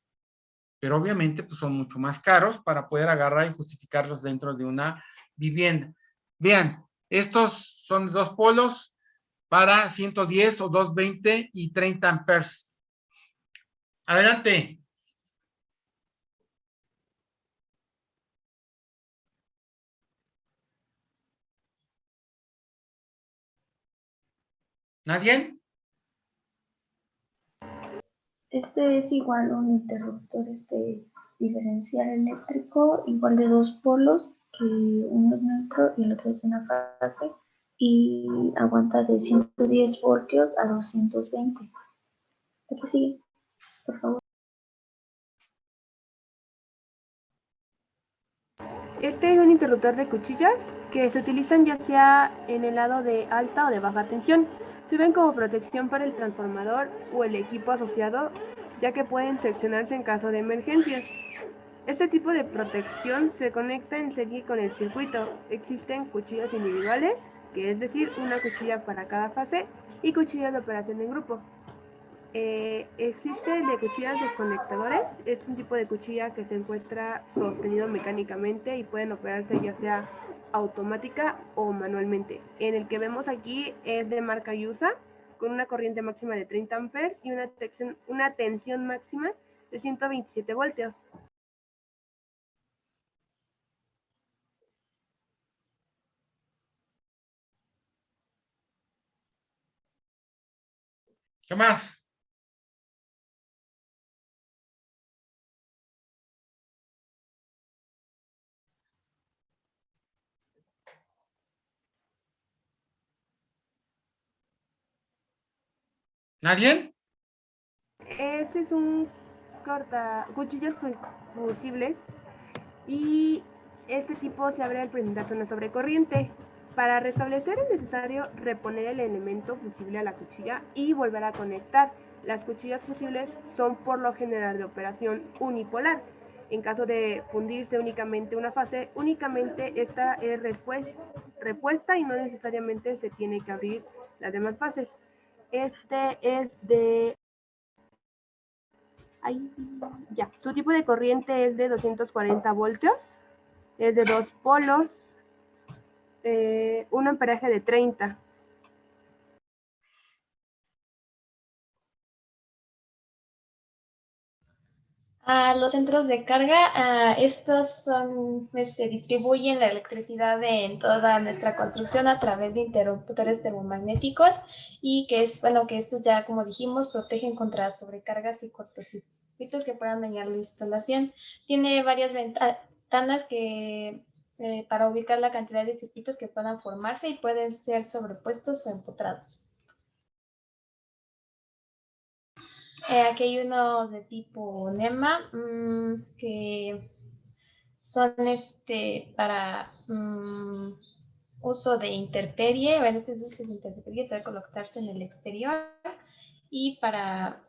Pero obviamente pues, son mucho más caros para poder agarrar y justificarlos dentro de una vivienda. Vean, estos son 2 polos para 110 o 220 y 30 amperes. Adelante. ¿Nadie? Este es igual un interruptor diferencial eléctrico, igual de 2 polos, que uno es neutro y el otro es una fase, y aguanta de 110 voltios a 220. ¿Qué sigue? Por favor. Este es un interruptor de cuchillas que se utilizan ya sea en el lado de alta o de baja tensión. Sirven como protección para el transformador o el equipo asociado, ya que pueden seccionarse en caso de emergencias. Este tipo de protección se conecta en serie con el circuito. Existen cuchillas individuales, que es decir, una cuchilla para cada fase, y cuchillas de operación en grupo. Existe el de cuchillas desconectadores, es un tipo de cuchilla que se encuentra sostenido mecánicamente y pueden operarse ya sea automática o manualmente. En el que vemos aquí es de marca Yusa, con una corriente máxima de 30 amperes y una tensión máxima de 127 voltios. ¿Qué más? ¿Nadie? Este es un cuchillas fusibles y este tipo se abre al presentarse una sobrecorriente. Para restablecer es necesario reponer el elemento fusible a la cuchilla y volver a conectar. Las cuchillas fusibles son por lo general de operación unipolar. En caso de fundirse únicamente una fase, únicamente esta es repuesta y no necesariamente se tiene que abrir las demás fases. Este es de... Su tipo de corriente es de 240 voltios, es de 2 polos, un amperaje de 30. Los centros de carga, estos son, distribuyen la electricidad en toda nuestra construcción a través de interruptores termomagnéticos y que es, bueno, que estos ya, como dijimos, protegen contra sobrecargas y cortocircuitos que puedan dañar la instalación. Tiene varias ventanas que para ubicar la cantidad de circuitos que puedan formarse y pueden ser sobrepuestos o empotrados. Aquí hay unos de tipo NEMA que son para uso de intemperie, bueno, este es uso de intemperie, puede colocarse en el exterior y para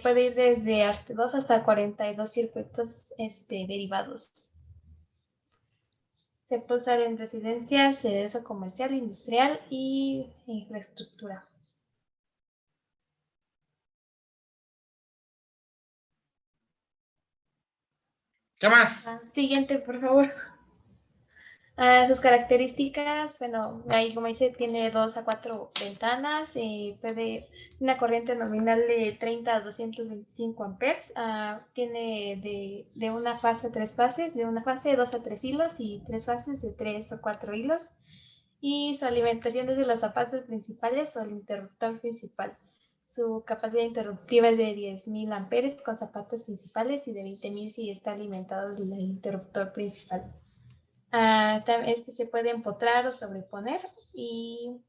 puede ir desde hasta 2 hasta 42 circuitos derivados. Se puede usar en residencias, uso comercial, industrial y infraestructura. ¿Qué más? Siguiente, por favor. Sus características, bueno, ahí como dice, tiene 2 a 4 ventanas, puede una corriente nominal de 30 a 225 amperes, tiene de una fase a 3 fases, de una fase de 2 a 3 hilos y 3 fases de 3 o 4 hilos, y su alimentación desde los zapatos principales o el interruptor principal. Su capacidad interruptiva es de 10.000 amperes con zapatos principales y de 20.000 si está alimentado del interruptor principal. Se puede empotrar o sobreponer y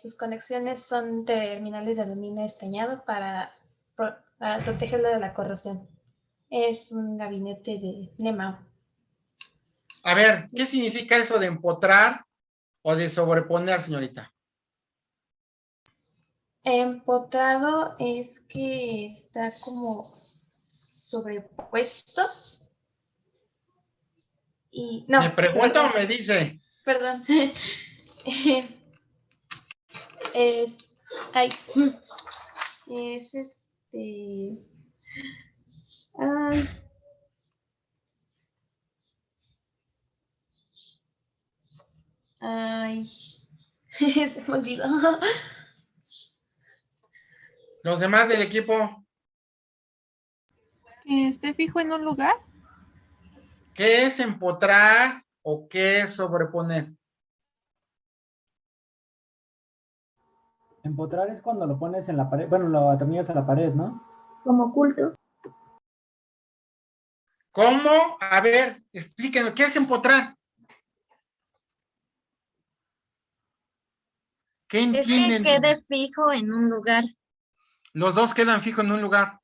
sus conexiones son terminales de aluminio estañado para para protegerlo de la corrosión. Es un gabinete de NEMA. A ver, ¿qué significa eso de empotrar o de sobreponer, señorita? Empotrado es que está como sobrepuesto. Y no, ¿Me pregunta perdón, o me dice? perdón. Es, ay, es ay, ay, se me olvidó. Los demás del equipo, ¿Que esté fijo en un lugar? ¿qué es empotrar o qué es sobreponer? Empotrar es cuando lo pones en la pared, bueno, lo atornillas a la pared, ¿no? Como oculto. ¿Cómo? A ver, explíquenos, ¿qué es empotrar? ¿Qué Es que entienden? quede fijo en un lugar. Los dos quedan fijos en un lugar.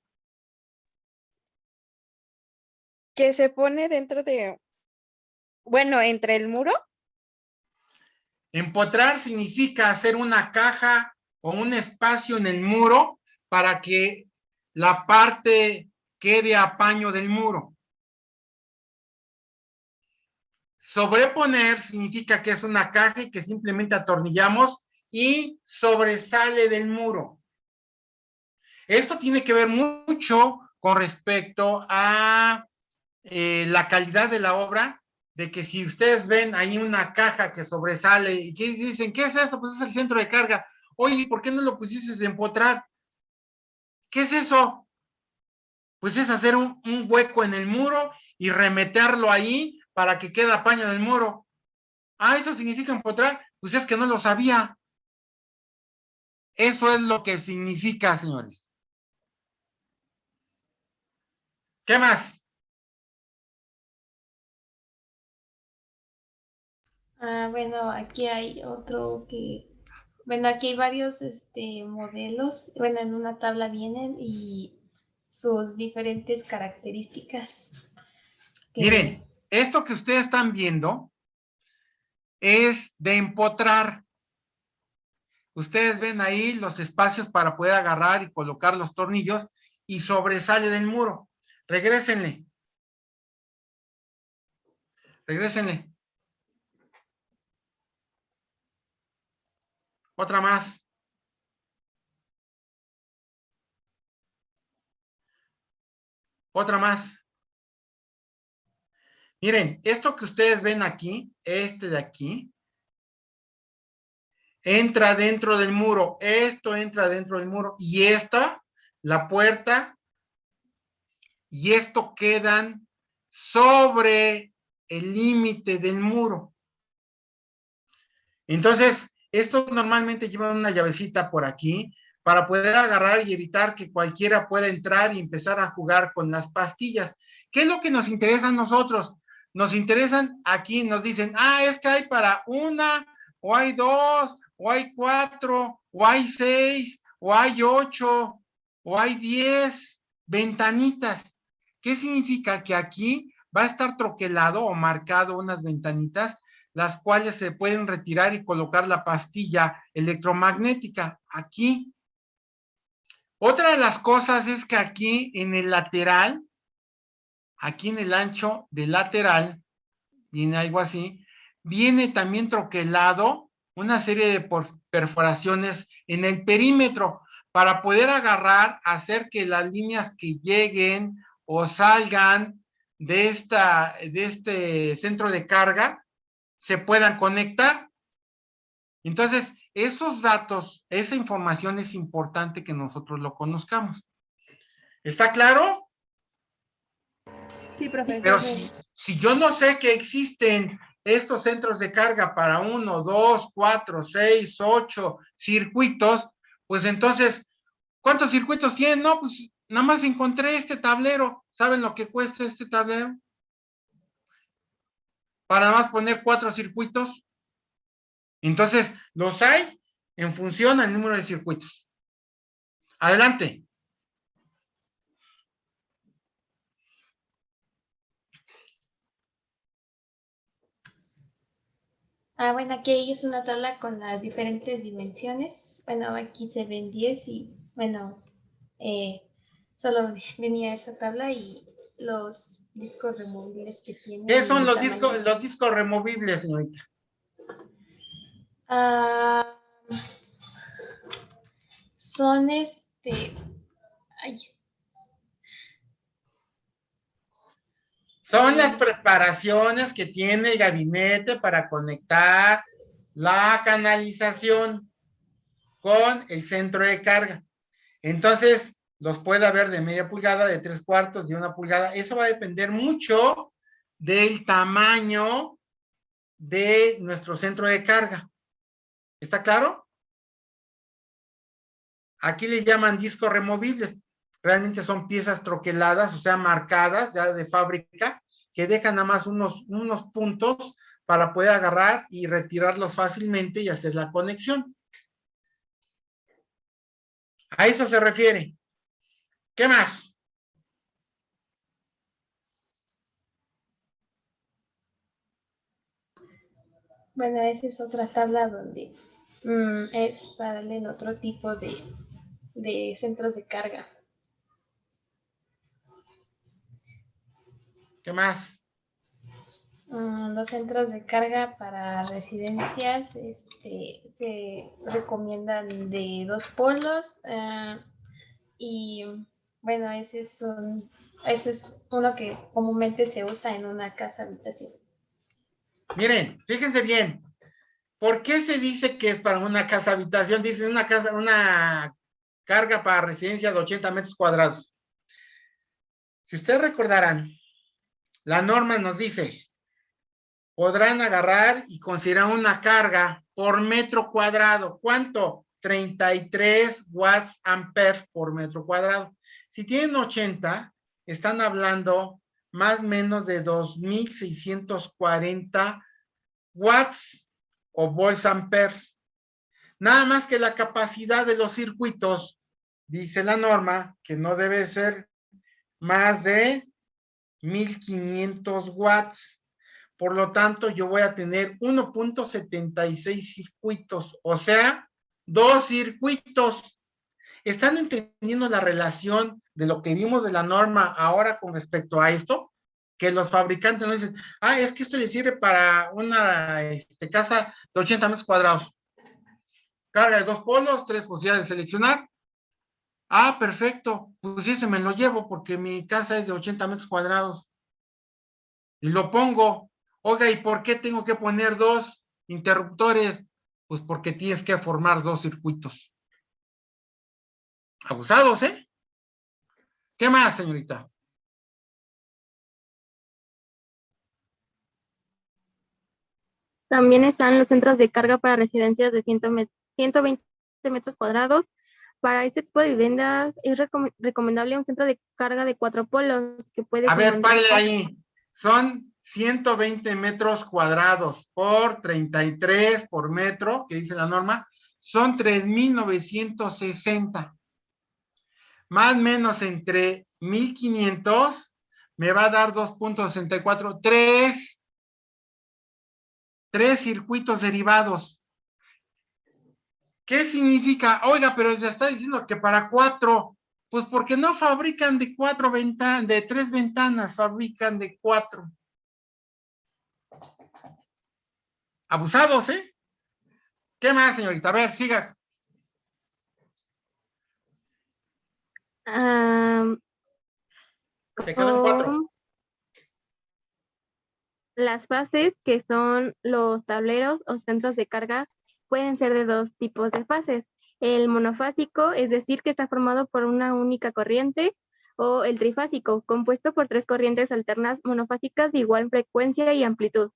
Que se pone dentro de, bueno, entre el muro. Empotrar significa hacer una caja o un espacio en el muro para que la parte quede a paño del muro. Sobreponer significa que es una caja y que simplemente atornillamos y sobresale del muro. Esto tiene que ver mucho con respecto a la calidad de la obra, de que si ustedes ven ahí una caja que sobresale y que dicen, ¿qué es eso? Pues es el centro de carga. Oye, ¿por qué no lo pusiste en empotrar? ¿Qué es eso? Pues es hacer un hueco en el muro y remeterlo ahí para que quede a paño del muro. Ah, ¿eso significa empotrar? Pues es que no lo sabía. Eso es lo que significa, señores. ¿Qué más? Bueno, aquí hay otro que, bueno, aquí hay varios modelos, bueno, en una tabla vienen y sus diferentes características. Miren, esto que ustedes están viendo es de empotrar. Ustedes ven ahí los espacios para poder agarrar y colocar los tornillos y sobresale del muro. Regrésenle. Regrésenle. Otra más. Otra más. Miren, esto que ustedes ven aquí, este de aquí, entra dentro del muro. Esto entra dentro del muro. Y esta, la puerta, y esto quedan sobre el límite del muro. Entonces, estos normalmente llevan una llavecita por aquí para poder agarrar y evitar que cualquiera pueda entrar y empezar a jugar con las pastillas. ¿Qué es lo que nos interesa a nosotros? Nos interesan aquí, nos dicen, es que hay para una, o hay dos, o hay cuatro, o hay seis, o hay ocho, o hay 10 ventanitas. ¿Qué significa? Que aquí va a estar troquelado o marcado unas ventanitas, las cuales se pueden retirar y colocar la pastilla electromagnética aquí. Otra de las cosas es que aquí en el lateral, aquí en el ancho del lateral, viene algo así, viene también troquelado una serie de perforaciones en el perímetro para poder agarrar, hacer que las líneas que lleguen o salgan de este centro de carga se puedan conectar. Entonces, esos datos, esa información es importante que nosotros lo conozcamos. ¿Está claro? Sí, profesor. Pero si yo no sé que existen estos centros de carga para 1, 2, 4, 6, 8 circuitos, pues entonces, ¿cuántos circuitos tienen? No, pues nada más encontré este tablero. ¿Saben lo que cuesta este tablero? Para nada más poner 4 circuitos. Entonces, los hay en función al número de circuitos. Adelante. Bueno, aquí es una tabla con las diferentes dimensiones. Bueno, aquí se ven 10 y, bueno, solo venía esa tabla y los discos removibles que tienen. ¿Qué son los tamaño. discos removibles, señorita? Son Son las preparaciones que tiene el gabinete para conectar la canalización con el centro de carga. Entonces, los puede haber de media pulgada, de 3/4, de 1 pulgada. Eso va a depender mucho del tamaño de nuestro centro de carga. ¿Está claro? Aquí le llaman discos removibles. Realmente son piezas troqueladas, o sea, marcadas ya de fábrica, que dejan nada más unos puntos para poder agarrar y retirarlos fácilmente y hacer la conexión. A eso se refiere. ¿Qué más? Bueno, esa es otra tabla donde salen otro tipo de centros de carga. ¿Qué más? Los centros de carga para residencias se recomiendan de 2 polos y bueno, ese es uno que comúnmente se usa en una casa habitación. Miren, fíjense bien. ¿Por qué se dice que es para una casa habitación? Dice una carga para residencia de 80 metros cuadrados. Si ustedes recordarán, la norma nos dice, podrán agarrar y considerar una carga por metro cuadrado. ¿Cuánto? 33 watts amperes por metro cuadrado. Si tienen 80, están hablando más o menos de 2,640 watts o volts amperes. Nada más que la capacidad de los circuitos, dice la norma, que no debe ser más de 1,500 watts. Por lo tanto, yo voy a tener 1.76 circuitos, o sea, 2 circuitos. ¿Están entendiendo la relación de lo que vimos de la norma ahora con respecto a esto? Que los fabricantes no dicen, es que esto le sirve para una casa de 80 metros cuadrados. Carga de 2 polos, 3 posibilidades de seleccionar. Perfecto. Pues ese me lo llevo porque mi casa es de 80 metros cuadrados. Y lo pongo. Oiga, ¿y por qué tengo que poner 2 interruptores? Pues porque tienes que formar 2 circuitos. Abusados, ¿eh? ¿Qué más, señorita? También están los centros de carga para residencias de 120 metros cuadrados. Para este tipo de viviendas es recomendable un centro de carga de 4 polos que puede... A ver, párale ahí. Son 120 metros cuadrados por 33 por metro, que dice la norma, son 3,960. Más o menos entre 1,500 me va a dar 2.64, 3 circuitos derivados. ¿Qué significa? Oiga, pero ya está diciendo que para 4, pues porque no fabrican de 4 ventanas, de 3 ventanas, fabrican de 4. Abusados, ¿eh? ¿Qué más, señorita? A ver, siga. Se quedan 4. Las fases, que son los tableros o centros de carga, pueden ser de 2 tipos de fases. El monofásico, es decir, que está formado por una única corriente, o el trifásico, compuesto por 3 corrientes alternas monofásicas de igual frecuencia y amplitud.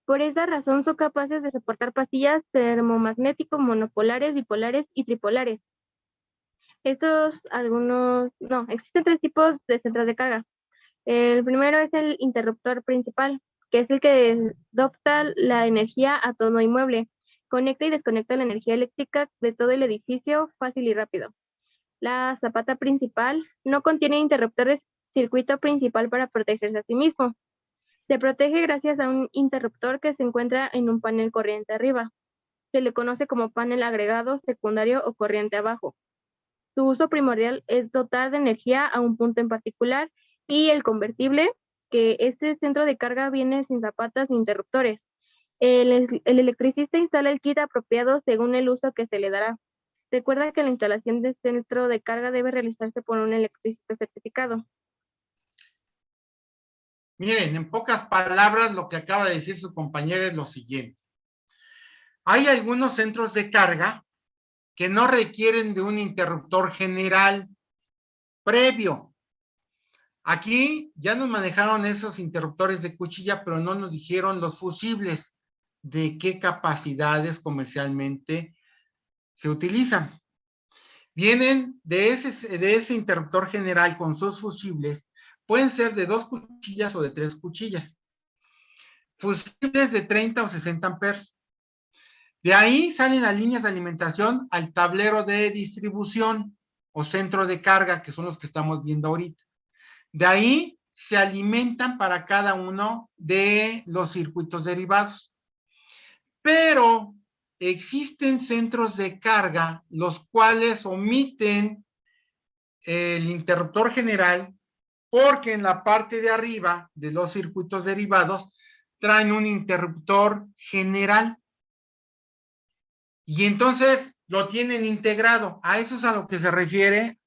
Por esa razón son capaces de soportar pastillas termomagnéticos monopolares, bipolares y tripolares. Existen 3 tipos de centros de carga. El primero es el interruptor principal, que es el que adopta la energía a todo inmueble. Conecta y desconecta la energía eléctrica de todo el edificio fácil y rápido. La zapata principal no contiene interruptores circuito principal para protegerse a sí mismo. Se protege gracias a un interruptor que se encuentra en un panel corriente arriba. Se le conoce como panel agregado, secundario o corriente abajo. Su uso primordial es dotar de energía a un punto en particular, y el convertible, que este centro de carga viene sin zapatas ni interruptores. El electricista instala el kit apropiado según el uso que se le dará. Recuerda que la instalación de centro de carga debe realizarse por un electricista certificado. Miren, en pocas palabras, lo que acaba de decir su compañera es lo siguiente. Hay algunos centros de carga que no requieren de un interruptor general previo. Aquí ya nos manejaron esos interruptores de cuchilla, pero no nos dijeron los fusibles, de qué capacidades comercialmente se utilizan. Vienen de ese interruptor general con sus fusibles, pueden ser de 2 cuchillas o de 3 cuchillas. Fusibles de 30 o 60 amperes. De ahí salen las líneas de alimentación al tablero de distribución o centro de carga, que son los que estamos viendo ahorita. De ahí se alimentan para cada uno de los circuitos derivados. Pero existen centros de carga los cuales omiten el interruptor general porque en la parte de arriba de los circuitos derivados traen un interruptor general. Y entonces lo tienen integrado. A eso es a lo que se refiere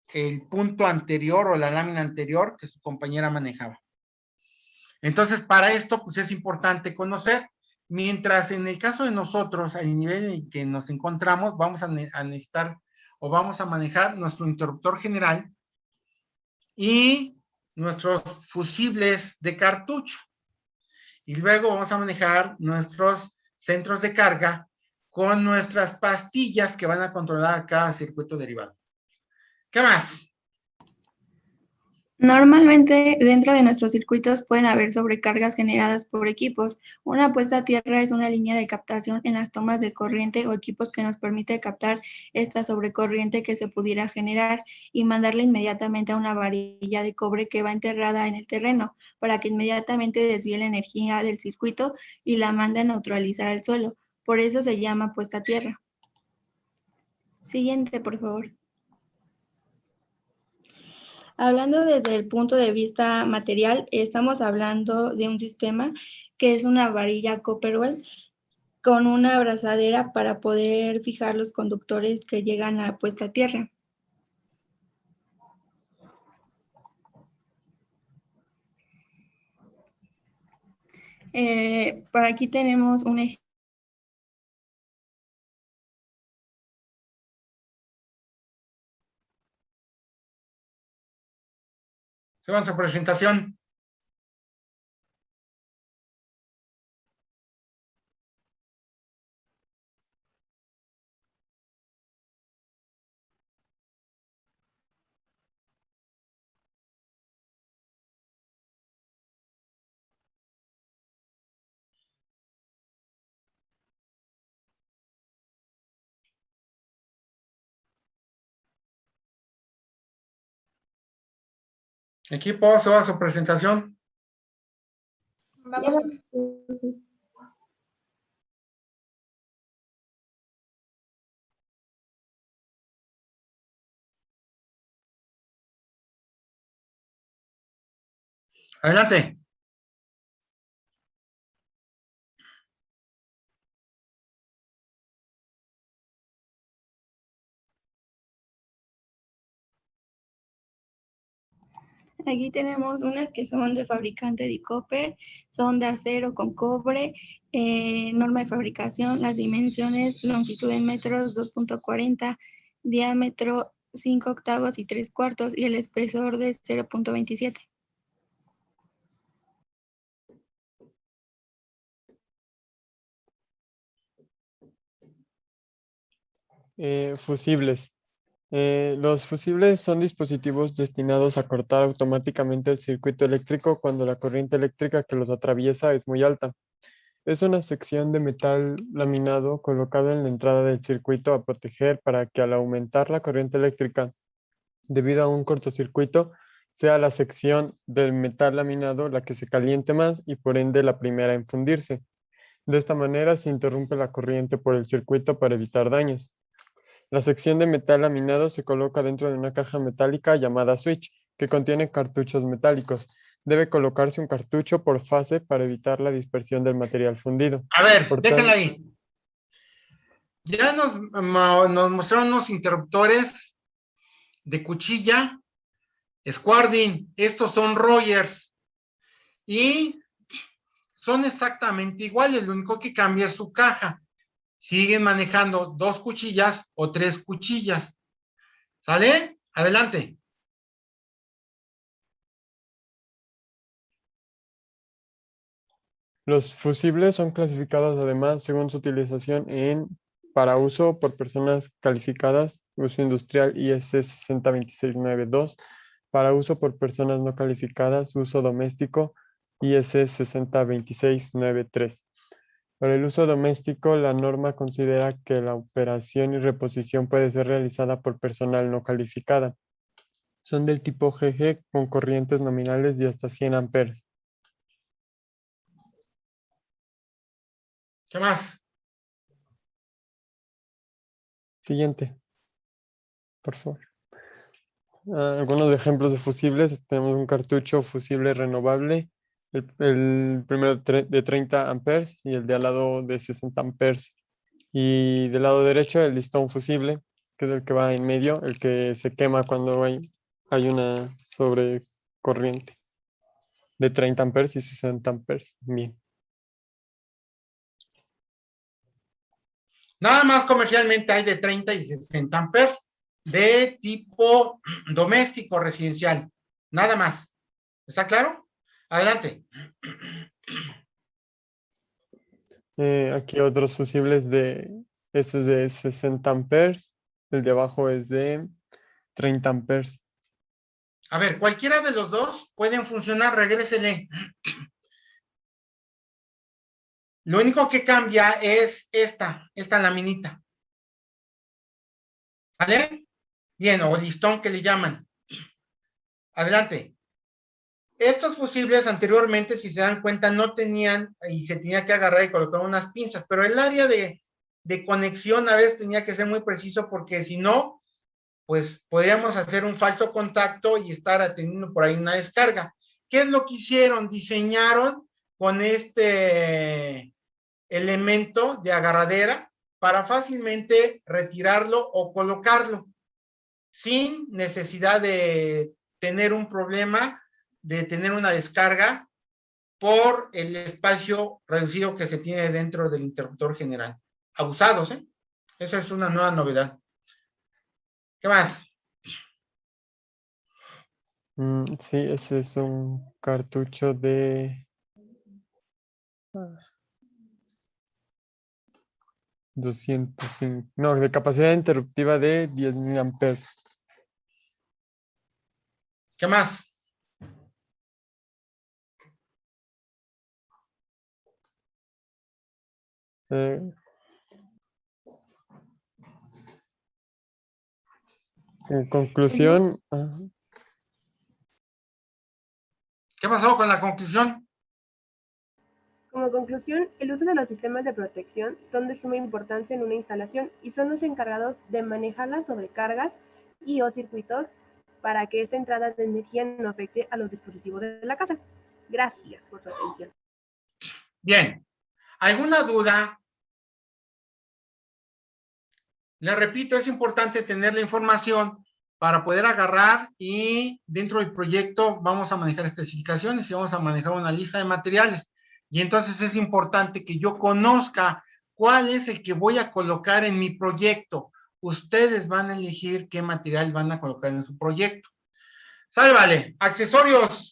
el punto anterior o la lámina anterior que su compañera manejaba. Entonces, para esto, pues es importante conocer. Mientras en el caso de nosotros, al nivel en que nos encontramos, vamos a necesitar o vamos a manejar nuestro interruptor general y nuestros fusibles de cartucho. Y luego vamos a manejar nuestros centros de carga con nuestras pastillas que van a controlar cada circuito derivado. ¿Qué más? Normalmente dentro de nuestros circuitos pueden haber sobrecargas generadas por equipos. Una puesta a tierra es una línea de captación en las tomas de corriente o equipos que nos permite captar esta sobrecorriente que se pudiera generar y mandarla inmediatamente a una varilla de cobre que va enterrada en el terreno para que inmediatamente desvíe la energía del circuito y la mande a neutralizar al suelo. Por eso se llama puesta a tierra. Siguiente, por favor. Hablando desde el punto de vista material, estamos hablando de un sistema que es una varilla Copperwell con una abrazadera para poder fijar los conductores que llegan a puesta a tierra. Por aquí tenemos un ejemplo. Sigan su presentación. Equipo, sigan su presentación. Vamos. Adelante. Aquí tenemos unas que son de fabricante de Copper, son de acero con cobre, norma de fabricación, las dimensiones, longitud en metros 2.40, diámetro 5 octavos y 3/4 y el espesor de 0.27. Fusibles. Los fusibles son dispositivos destinados a cortar automáticamente el circuito eléctrico cuando la corriente eléctrica que los atraviesa es muy alta. Es una sección de metal laminado colocada en la entrada del circuito a proteger para que al aumentar la corriente eléctrica debido a un cortocircuito, sea la sección del metal laminado la que se caliente más y por ende la primera en fundirse. De esta manera se interrumpe la corriente por el circuito para evitar daños. La sección de metal laminado se coloca dentro de una caja metálica llamada switch, que contiene cartuchos metálicos. Debe colocarse un cartucho por fase para evitar la dispersión del material fundido. A ver, Por déjenla tal- ahí. Ya nos mostraron unos interruptores de cuchilla, Squarding. Estos son Rogers. Y son exactamente iguales. Lo único que cambia es su caja. Siguen manejando 2 cuchillas o 3 cuchillas. ¿Sale? Adelante. Los fusibles son clasificados además según su utilización para uso por personas calificadas, uso industrial IS 60262, para uso por personas no calificadas, uso doméstico IS 602693. Para el uso doméstico, la norma considera que la operación y reposición puede ser realizada por personal no calificada. Son del tipo GG con corrientes nominales de hasta 100 amperes. ¿Qué más? Siguiente, por favor. Algunos ejemplos de fusibles. Tenemos un cartucho fusible renovable. El primero de 30 amperes y el de al lado de 60 amperes. Y del lado derecho el listón fusible, que es el que va en medio, el que se quema cuando hay una sobrecorriente de 30 amperes y 60 amperes. Bien. Nada más comercialmente hay de 30 y 60 amperes de tipo doméstico residencial. Nada más. ¿Está claro? Adelante. Aquí otros fusibles este es de 60 amperes, el de abajo es de 30 amperes. A ver, cualquiera de los dos pueden funcionar, regrésele. Lo único que cambia es esta laminita. ¿Vale? Bien, o listón que le llaman. Adelante. Estos fusibles anteriormente, si se dan cuenta, no tenían, y se tenía que agarrar y colocar unas pinzas, pero el área de conexión a veces tenía que ser muy preciso porque si no, pues podríamos hacer un falso contacto y estar teniendo por ahí una descarga. ¿Qué es lo que hicieron? Diseñaron con este elemento de agarradera para fácilmente retirarlo o colocarlo sin necesidad de tener un problema, de tener una descarga por el espacio reducido que se tiene dentro del interruptor general. Abusados, ¿eh? Esa es una nueva novedad. ¿Qué más? Sí, ese es un cartucho de 205. No, de capacidad interruptiva de 10.000 amperes. ¿Qué más? En conclusión, ¿Qué pasó con la conclusión? Como conclusión, el uso de los sistemas de protección son de suma importancia en una instalación y son los encargados de manejar las sobrecargas y o circuitos para que esta entrada de energía no afecte a los dispositivos de la casa. Gracias por su atención. Bien. ¿Alguna duda? Le repito, es importante tener la información para poder agarrar y dentro del proyecto vamos a manejar especificaciones y vamos a manejar una lista de materiales. Y entonces es importante que yo conozca cuál es el que voy a colocar en mi proyecto. Ustedes van a elegir qué material van a colocar en su proyecto. Sale, vale. Accesorios.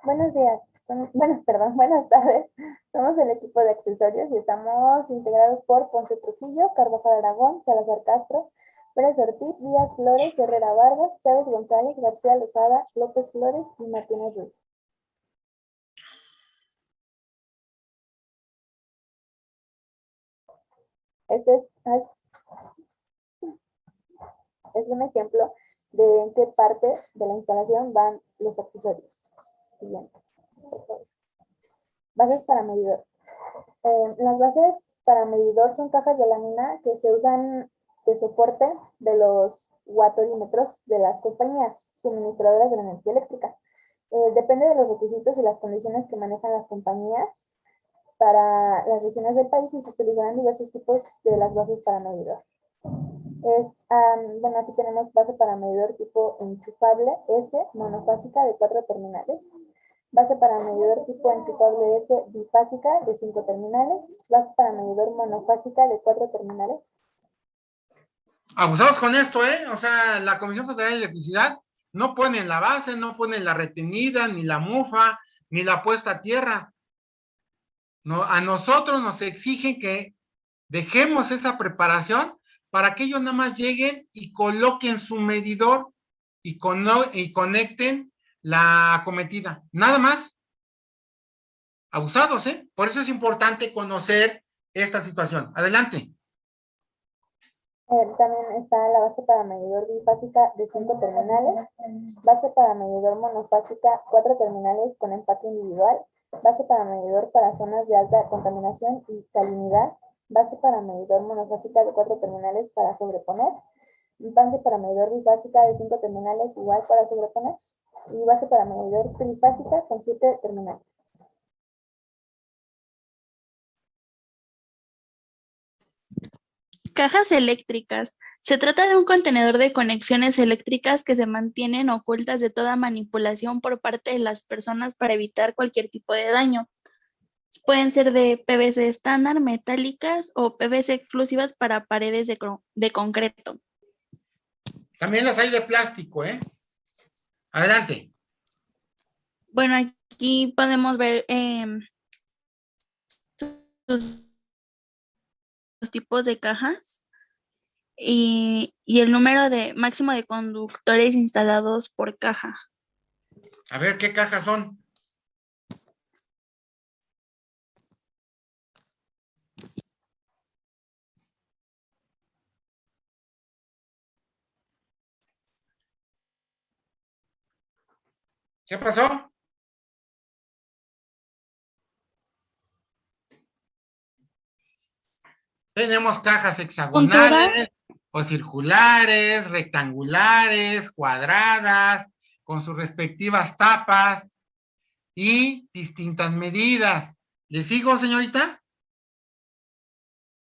Buenos días, buenas tardes. Somos el equipo de accesorios y estamos integrados por Ponce Trujillo, Carvajal Aragón, Salazar Castro, Pérez Ortiz, Díaz Flores, Herrera Vargas, Chávez González, García Lozada, López Flores y Martínez Ruiz. Este es un ejemplo de en qué parte de la instalación van los accesorios. Siguiente, por favor. Bases para medidor. Las bases para medidor son cajas de lámina que se usan de soporte de los watorímetros de las compañías suministradoras de la energía eléctrica. Depende de los requisitos y las condiciones que manejan las compañías para las regiones del país y se utilizarán diversos tipos de las bases para medidor. Bueno, aquí tenemos base para medidor tipo enchufable S, monofásica de 4 terminales. Base para medidor tipo enchufable S, bifásica de 5 terminales. Base para medidor monofásica de 4 terminales. Abusados con esto, O sea, la Comisión Federal de Electricidad no pone la base, no pone la retenida, ni la mufa, ni la puesta a tierra. No, a nosotros nos exigen que dejemos esa preparación para que ellos nada más lleguen y coloquen su medidor y conecten la acometida. Nada más. Abusados, Por eso es importante conocer esta situación. Adelante. También está la base para medidor bifásica de 5 terminales. Base para medidor monofásica, 4 terminales con empaque individual. Base para medidor para zonas de alta contaminación y salinidad. Base para medidor monofásica de 4 terminales para sobreponer. Base para medidor bifásica de 5 terminales igual para sobreponer. Y base para medidor trifásica con 7 terminales. Cajas eléctricas. Se trata de un contenedor de conexiones eléctricas que se mantienen ocultas de toda manipulación por parte de las personas para evitar cualquier tipo de daño. Pueden ser de PVC estándar, metálicas o PVC exclusivas para paredes de concreto. También las hay de plástico, Adelante. Bueno, aquí podemos ver los tipos de cajas y el número máximo de conductores instalados por caja. A ver, ¿qué cajas son? ¿Qué pasó? Tenemos cajas hexagonales o circulares, rectangulares, cuadradas, con sus respectivas tapas y distintas medidas. ¿Le sigo, señorita?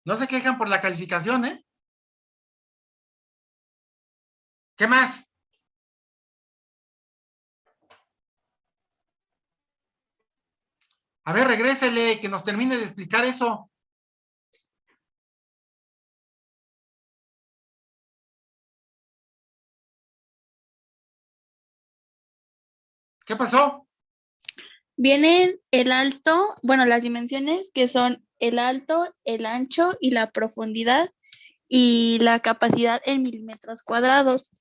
No se quejan por la calificación, ¿Qué más? A ver, regrésele, que nos termine de explicar eso. ¿Qué pasó? Vienen el alto, bueno, las dimensiones que son el alto, el ancho y la profundidad y la capacidad en milímetros cuadrados.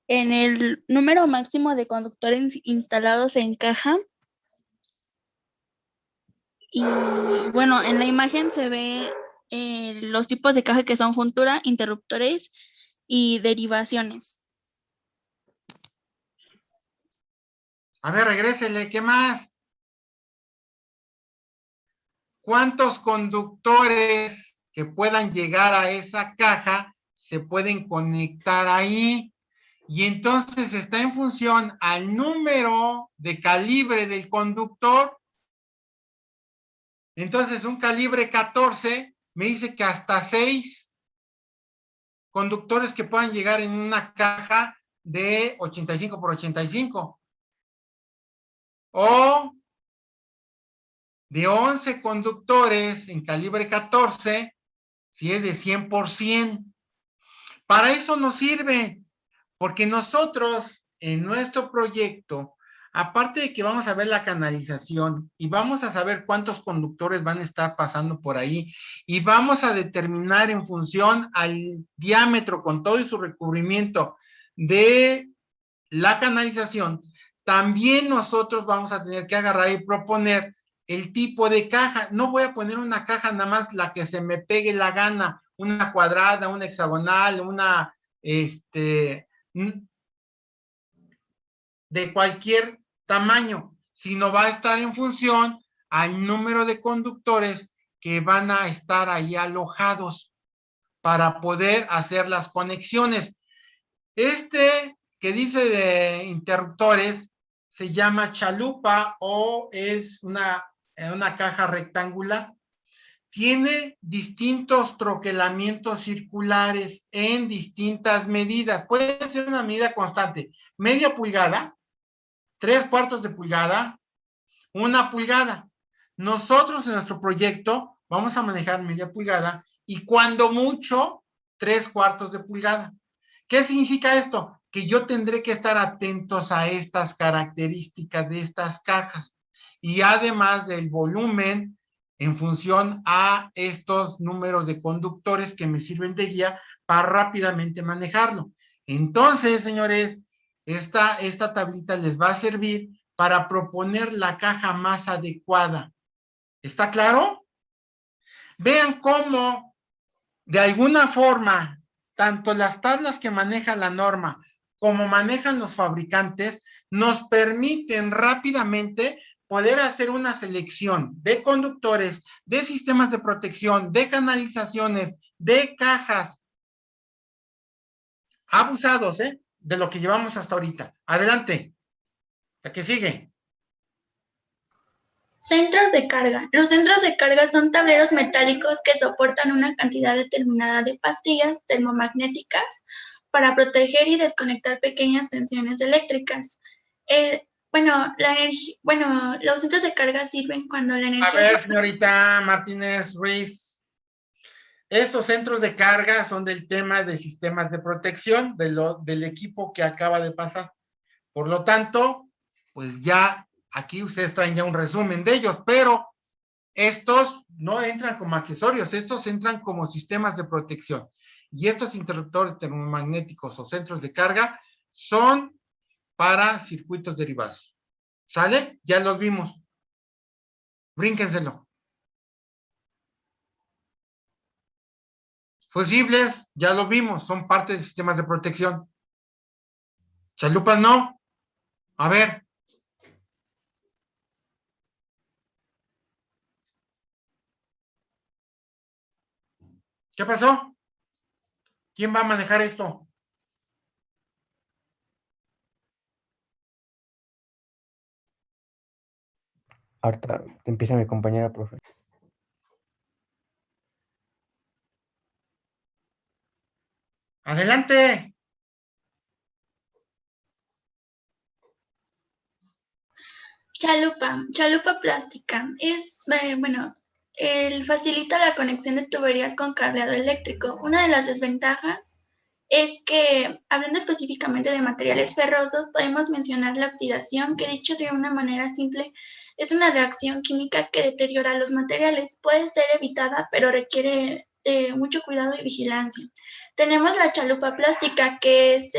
En el número máximo de conductores instalados en caja. Y bueno, en la imagen se ve los tipos de caja que son juntura, interruptores y derivaciones. A ver, regrésele, ¿qué más? ¿Cuántos conductores que puedan llegar a esa caja se pueden conectar ahí? Y entonces está en función al número de calibre del conductor. Entonces, un calibre 14 me dice que hasta 6 conductores que puedan llegar en una caja de 85 por 85. O de 11 conductores en calibre 14, si es de 100%. Para eso nos sirve, porque nosotros en nuestro proyecto, aparte de que vamos a ver la canalización y vamos a saber cuántos conductores van a estar pasando por ahí y vamos a determinar en función al diámetro con todo y su recubrimiento de la canalización, también nosotros vamos a tener que agarrar y proponer el tipo de caja. No voy a poner una caja nada más la que se me pegue la gana, una cuadrada, una hexagonal, una, de cualquier tamaño, sino va a estar en función al número de conductores que van a estar ahí alojados para poder hacer las conexiones. Este que dice de interruptores se llama chalupa o es una caja rectangular. Tiene distintos troquelamientos circulares en distintas medidas. Puede ser una medida constante, media pulgada, 3/4 de pulgada, 1 pulgada. Nosotros en nuestro proyecto vamos a manejar media pulgada y cuando mucho 3/4 de pulgada. ¿Qué significa esto? Que yo tendré que estar atentos a estas características de estas cajas y además del volumen en función a estos números de conductores que me sirven de guía para rápidamente manejarlo. Entonces, señores, esta tablita les va a servir para proponer la caja más adecuada. ¿Está claro? Vean cómo, de alguna forma, tanto las tablas que maneja la norma como manejan los fabricantes, nos permiten rápidamente poder hacer una selección de conductores, de sistemas de protección, de canalizaciones, de cajas. Abusados, de lo que llevamos hasta ahorita. Adelante. La que sigue. Centros de carga. Los centros de carga son tableros metálicos que soportan una cantidad determinada de pastillas termomagnéticas para proteger y desconectar pequeñas tensiones eléctricas. Los centros de carga sirven cuando la energía... A ver, señorita Martínez Ruiz, estos centros de carga son del tema de sistemas de protección del equipo que acaba de pasar. Por lo tanto, pues ya aquí ustedes traen ya un resumen de ellos, pero estos no entran como accesorios, estos entran como sistemas de protección. Y estos interruptores termomagnéticos o centros de carga son para circuitos derivados. ¿Sale? Ya los vimos. Brínquenselo. Fusibles, ya lo vimos, son parte de sistemas de protección. Chalupas no. A ver. ¿Qué pasó? ¿Quién va a manejar esto? Ahorita empieza mi compañera, profe. Adelante. Chalupa plástica. Facilita la conexión de tuberías con cableado eléctrico. Una de las desventajas es que, hablando específicamente de materiales ferrosos, podemos mencionar la oxidación, que dicho de una manera simple, es una reacción química que deteriora los materiales. Puede ser evitada, pero requiere de mucho cuidado y vigilancia. Tenemos la chalupa plástica, que es,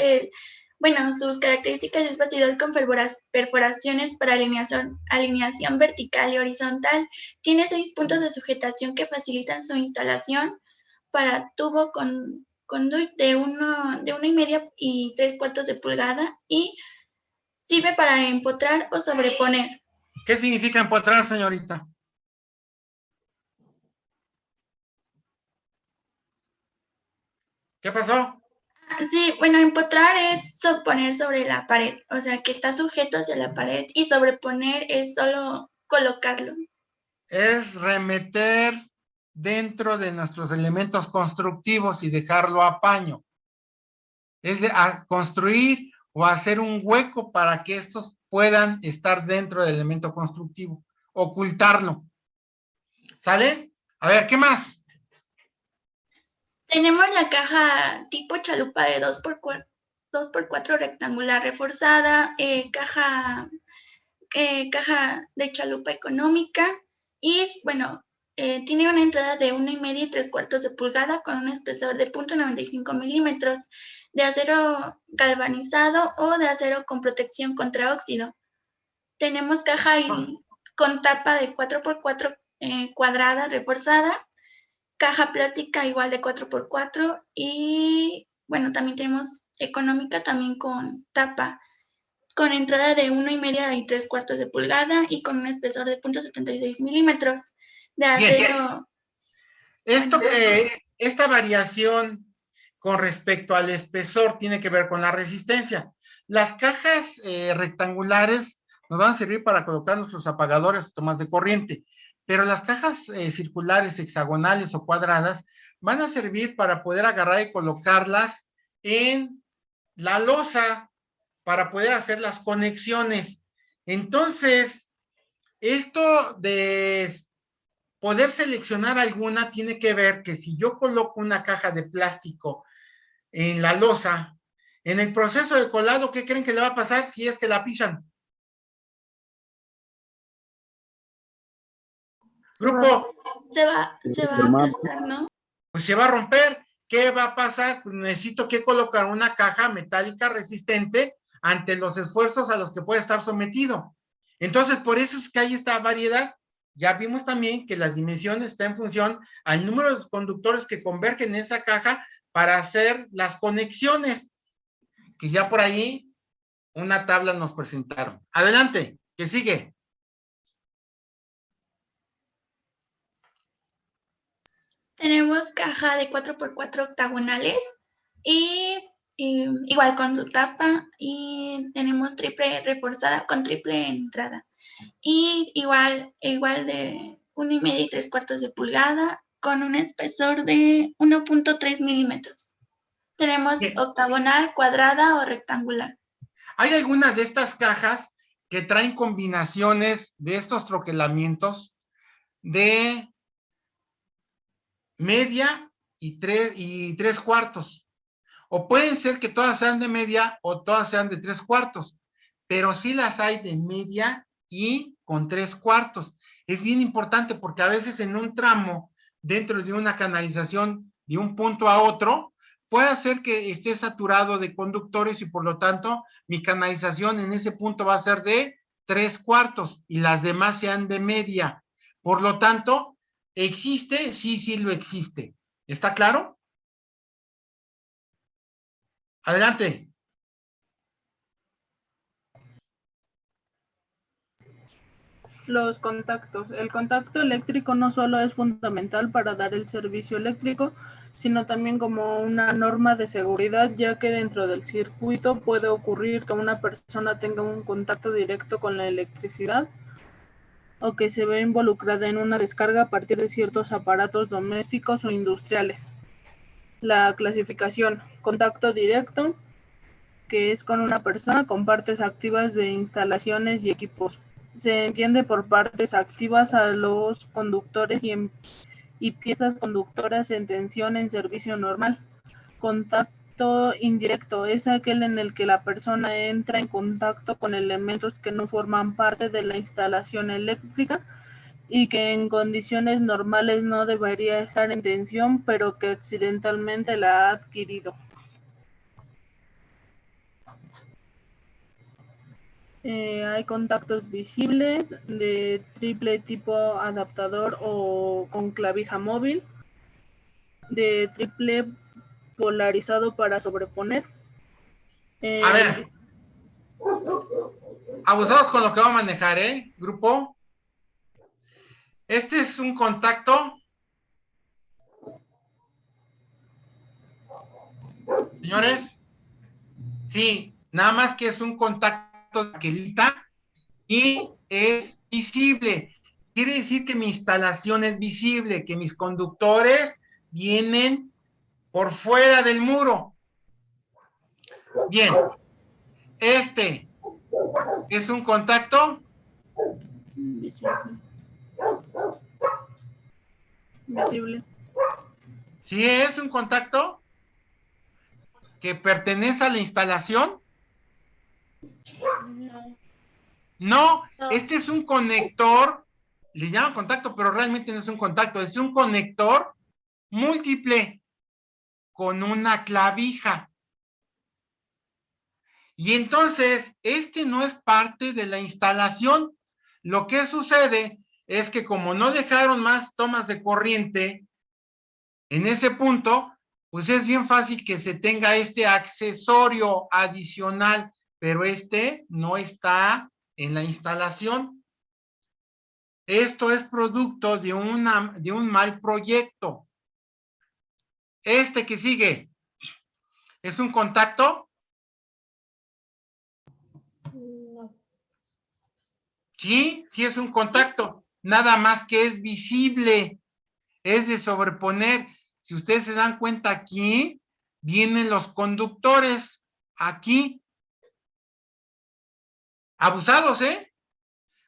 sus características es bastidor con perforaciones para alineación vertical y horizontal. Tiene 6 puntos de sujetación que facilitan su instalación para tubo con conduit de 1,5 y 3/4 de pulgada y sirve para empotrar o sobreponer. ¿Qué significa empotrar, señorita? ¿Qué pasó? Sí, empotrar es poner sobre la pared, o sea, que está sujeto hacia la pared, y sobreponer es solo colocarlo. Es remeter dentro de nuestros elementos constructivos y dejarlo a paño. Es de construir o hacer un hueco para que estos puedan estar dentro del elemento constructivo, ocultarlo. ¿Sale? A ver, ¿qué más? Tenemos la caja tipo chalupa de 2x4 rectangular reforzada, caja de chalupa económica y, tiene una entrada de 1,5 y 3/4 de pulgada con un espesor de 0.95 milímetros de acero galvanizado o de acero con protección contra óxido. Tenemos caja con tapa de 4x4 cuadrada reforzada, caja plástica igual de 4x4 y bueno, también tenemos económica también con tapa, con entrada de 1,5 y 3/4 de pulgada y con un espesor de 0.76 milímetros de acero. Esta variación con respecto al espesor tiene que ver con la resistencia. Las cajas rectangulares nos van a servir para colocar nuestros apagadores o tomas de corriente, pero las cajas circulares, hexagonales o cuadradas van a servir para poder agarrar y colocarlas en la losa para poder hacer las conexiones. Entonces, esto de poder seleccionar alguna tiene que ver que si yo coloco una caja de plástico en la losa, en el proceso de colado, ¿qué creen que le va a pasar si es que la pisan? Grupo. Se va a aplastar, ¿no? Pues se va a romper. ¿Qué va a pasar? Pues necesito que colocar una caja metálica resistente ante los esfuerzos a los que puede estar sometido. Entonces, por eso es que hay esta variedad. Ya vimos también que las dimensiones están en función al número de conductores que convergen en esa caja para hacer las conexiones, que ya por ahí una tabla nos presentaron. Adelante, ¿qué sigue? Tenemos caja de 4x4 octagonales y igual con su tapa, y tenemos triple reforzada con triple entrada y igual de 1,5 y 3/4 de pulgada con un espesor de 1.3 milímetros. Tenemos octagonal, cuadrada o rectangular. Hay algunas de estas cajas que traen combinaciones de estos troquelamientos de media y 3/4. O pueden ser que todas sean de media o todas sean de 3/4, pero sí las hay de media y con 3/4. Es bien importante porque a veces en un tramo dentro de una canalización de un punto a otro, puede hacer que esté saturado de conductores y por lo tanto mi canalización en ese punto va a ser de 3/4 y las demás sean de media. Por lo tanto, ¿existe? Sí lo existe. ¿Está claro? Adelante. Los contactos. El contacto eléctrico no solo es fundamental para dar el servicio eléctrico, sino también como una norma de seguridad, ya que dentro del circuito puede ocurrir que una persona tenga un contacto directo con la electricidad o que se ve involucrada en una descarga a partir de ciertos aparatos domésticos o industriales. La clasificación: contacto directo, que es con una persona con partes activas de instalaciones y equipos. Se entiende por partes activas a los conductores y piezas conductoras en tensión en servicio normal. Contacto indirecto es aquel en el que la persona entra en contacto con elementos que no forman parte de la instalación eléctrica y que en condiciones normales no debería estar en tensión, pero que accidentalmente la ha adquirido. Hay contactos visibles de triple tipo adaptador o con clavija móvil, de triple polarizado para sobreponer. A ver, abusados con lo que va a manejar, grupo. Este es un contacto. Señores, sí, nada más que es un contacto de aquelita y es visible. Quiere decir que mi instalación es visible, que mis conductores vienen por fuera del muro. Bien, este es un contacto visible. Sí, es un contacto que pertenece a la instalación. No, este es un conector, le llaman contacto, pero realmente no es un contacto, es un conector múltiple con una clavija. Y entonces, este no es parte de la instalación, Lo que sucede es que como no dejaron más tomas de corriente en ese punto, pues es bien fácil que se tenga este accesorio adicional, pero este no está en la instalación. Esto es producto de un mal proyecto. Este que sigue, ¿es un contacto? No. Sí, sí es un contacto, nada más que es visible, es de sobreponer. Si ustedes se dan cuenta aquí, vienen los conductores, aquí, abusados, ¿eh?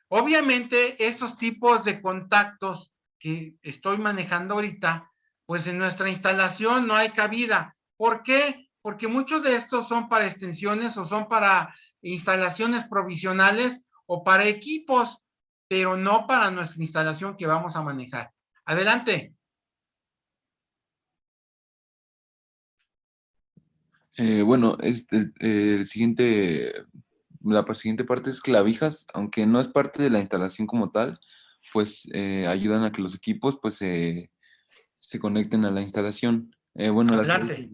Obviamente, estos tipos de contactos que estoy manejando ahorita, pues en nuestra instalación no hay cabida. ¿Por qué? Porque muchos de estos son para extensiones o son para instalaciones provisionales o para equipos, pero no para nuestra instalación que vamos a manejar. Adelante. Bueno, la siguiente parte es clavijas, aunque no es parte de la instalación como tal, pues ayudan a que los equipos pues se conecten a la instalación. Bueno, Adelante.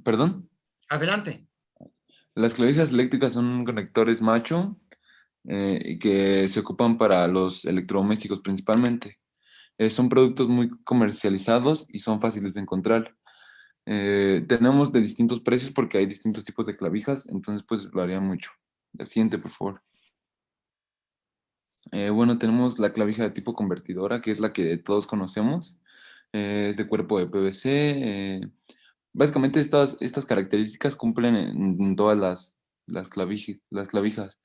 ¿Perdón? Adelante. Las clavijas eléctricas son conectores macho y que se ocupan para los electrodomésticos principalmente. Son productos muy comercializados y son fáciles de encontrar. Tenemos de distintos precios porque hay distintos tipos de clavijas, entonces pues varía mucho. La siguiente, por favor. Bueno, tenemos la clavija de tipo convertidora, que es la que todos conocemos. Es de cuerpo de PVC. Básicamente estas características cumplen en todas las clavijas.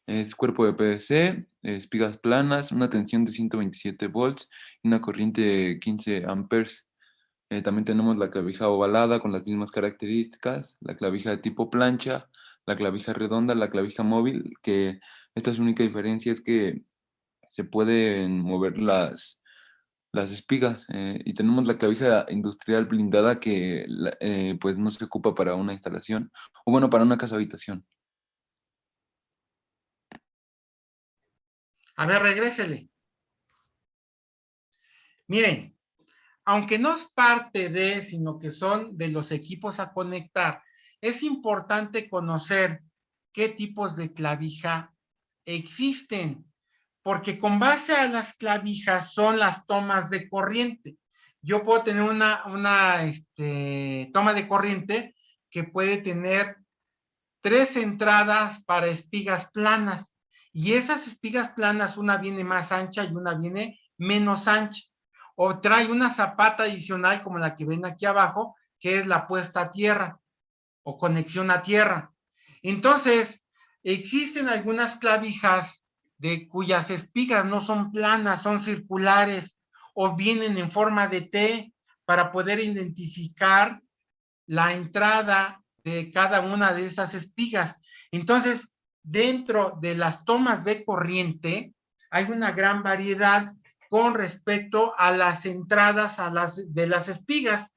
Es cuerpo de PVC, espigas planas, una tensión de 127 volts y una corriente de 15 amperes. También tenemos la clavija ovalada con las mismas características, la clavija de tipo plancha, la clavija redonda, la clavija móvil, que esta su única diferencia es que se pueden mover las espigas. Y tenemos la clavija industrial blindada que pues no se ocupa para una instalación, o bueno, para una casa habitación. A ver, regrésele. Miren, aunque no es parte de, sino que son de los equipos a conectar, es importante conocer qué tipos de clavija existen, porque con base a las clavijas son las tomas de corriente. Yo puedo tener una toma de corriente que puede tener 3 entradas para espigas planas, y esas espigas planas, una viene más ancha y una viene menos ancha, o trae una zapata adicional como la que ven aquí abajo, que es la puesta a tierra o conexión a tierra. Entonces, existen algunas clavijas de cuyas espigas no son planas, son circulares o vienen en forma de T para poder identificar la entrada de cada una de esas espigas. Entonces, dentro de las tomas de corriente, hay una gran variedad con respecto a las entradas de las espigas,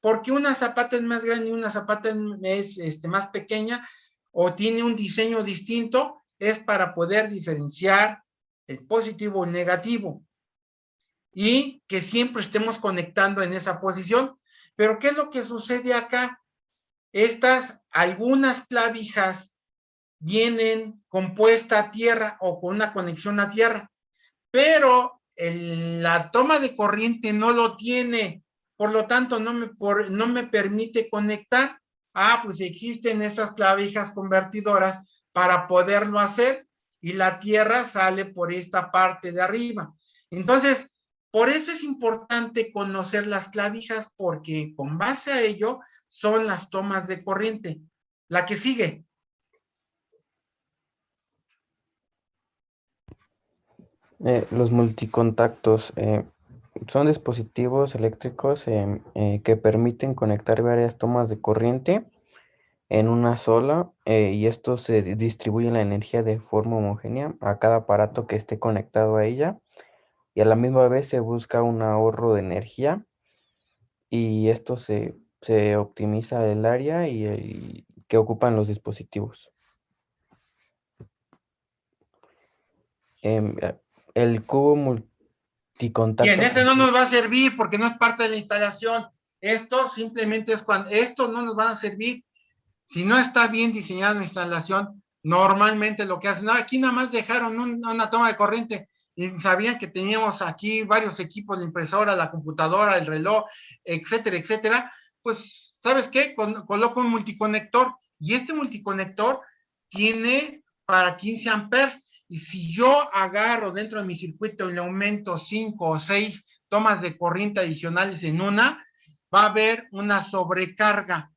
porque una zapata es más grande y una zapata es más pequeña o tiene un diseño distinto, es para poder diferenciar el positivo o el negativo y que siempre estemos conectando en esa posición. Pero ¿qué es lo que sucede acá? Algunas clavijas vienen compuesta a tierra o con una conexión a tierra, pero la toma de corriente no lo tiene, por lo tanto no me permite conectar. Pues existen esas clavijas convertidoras para poderlo hacer y la tierra sale por esta parte de arriba. Entonces, por eso es importante conocer las clavijas, porque con base a ello son las tomas de corriente. La que sigue. Los multicontactos son dispositivos eléctricos que permiten conectar varias tomas de corriente en una sola y esto se distribuye la energía de forma homogénea a cada aparato que esté conectado a ella y a la misma vez se busca un ahorro de energía y esto se optimiza el área y que ocupan los dispositivos. El cubo multicontacto. Bien, este no nos va a servir porque no es parte de la instalación. Esto simplemente es cuando, esto no nos va a servir si no está bien diseñada la instalación. Normalmente lo que hacen, no, aquí nada más dejaron una toma de corriente y sabían que teníamos aquí varios equipos, la impresora, la computadora, el reloj, etcétera, etcétera. Pues, ¿sabes qué? Coloco un multiconector y este multiconector tiene para 15 amperes. Y si yo agarro dentro de mi circuito y le aumento 5 o 6 tomas de corriente adicionales en una, va a haber una sobrecarga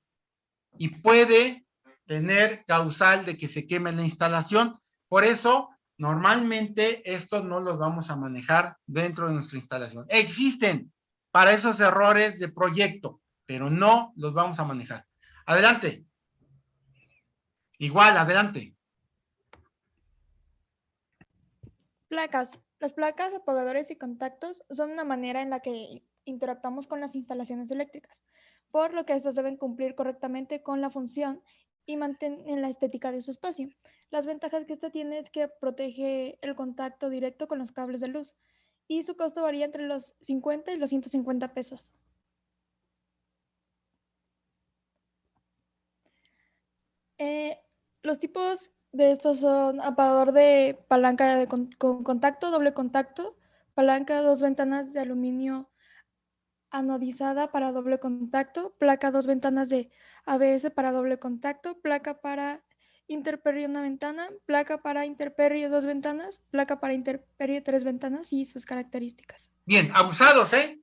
y puede tener causal de que se queme la instalación. Por eso, normalmente estos no los vamos a manejar dentro de nuestra instalación. Existen para esos errores de proyecto, pero no los vamos a manejar. Adelante. Igual, adelante. Placas. Las placas, apagadores y contactos son una manera en la que interactuamos con las instalaciones eléctricas, por lo que estas deben cumplir correctamente con la función y mantener la estética de su espacio. Las ventajas que esta tiene es que protege el contacto directo con los cables de luz y su costo varía entre los 50 y los 150 pesos. Los tipos de estos son apagador de palanca con contacto, doble contacto, palanca 2 ventanas de aluminio anodizada para doble contacto, placa 2 ventanas de ABS para doble contacto, placa para interperie una ventana, placa para interperie 2 ventanas, placa para interperie 3 ventanas y sus características. Bien, abusados, ¿eh?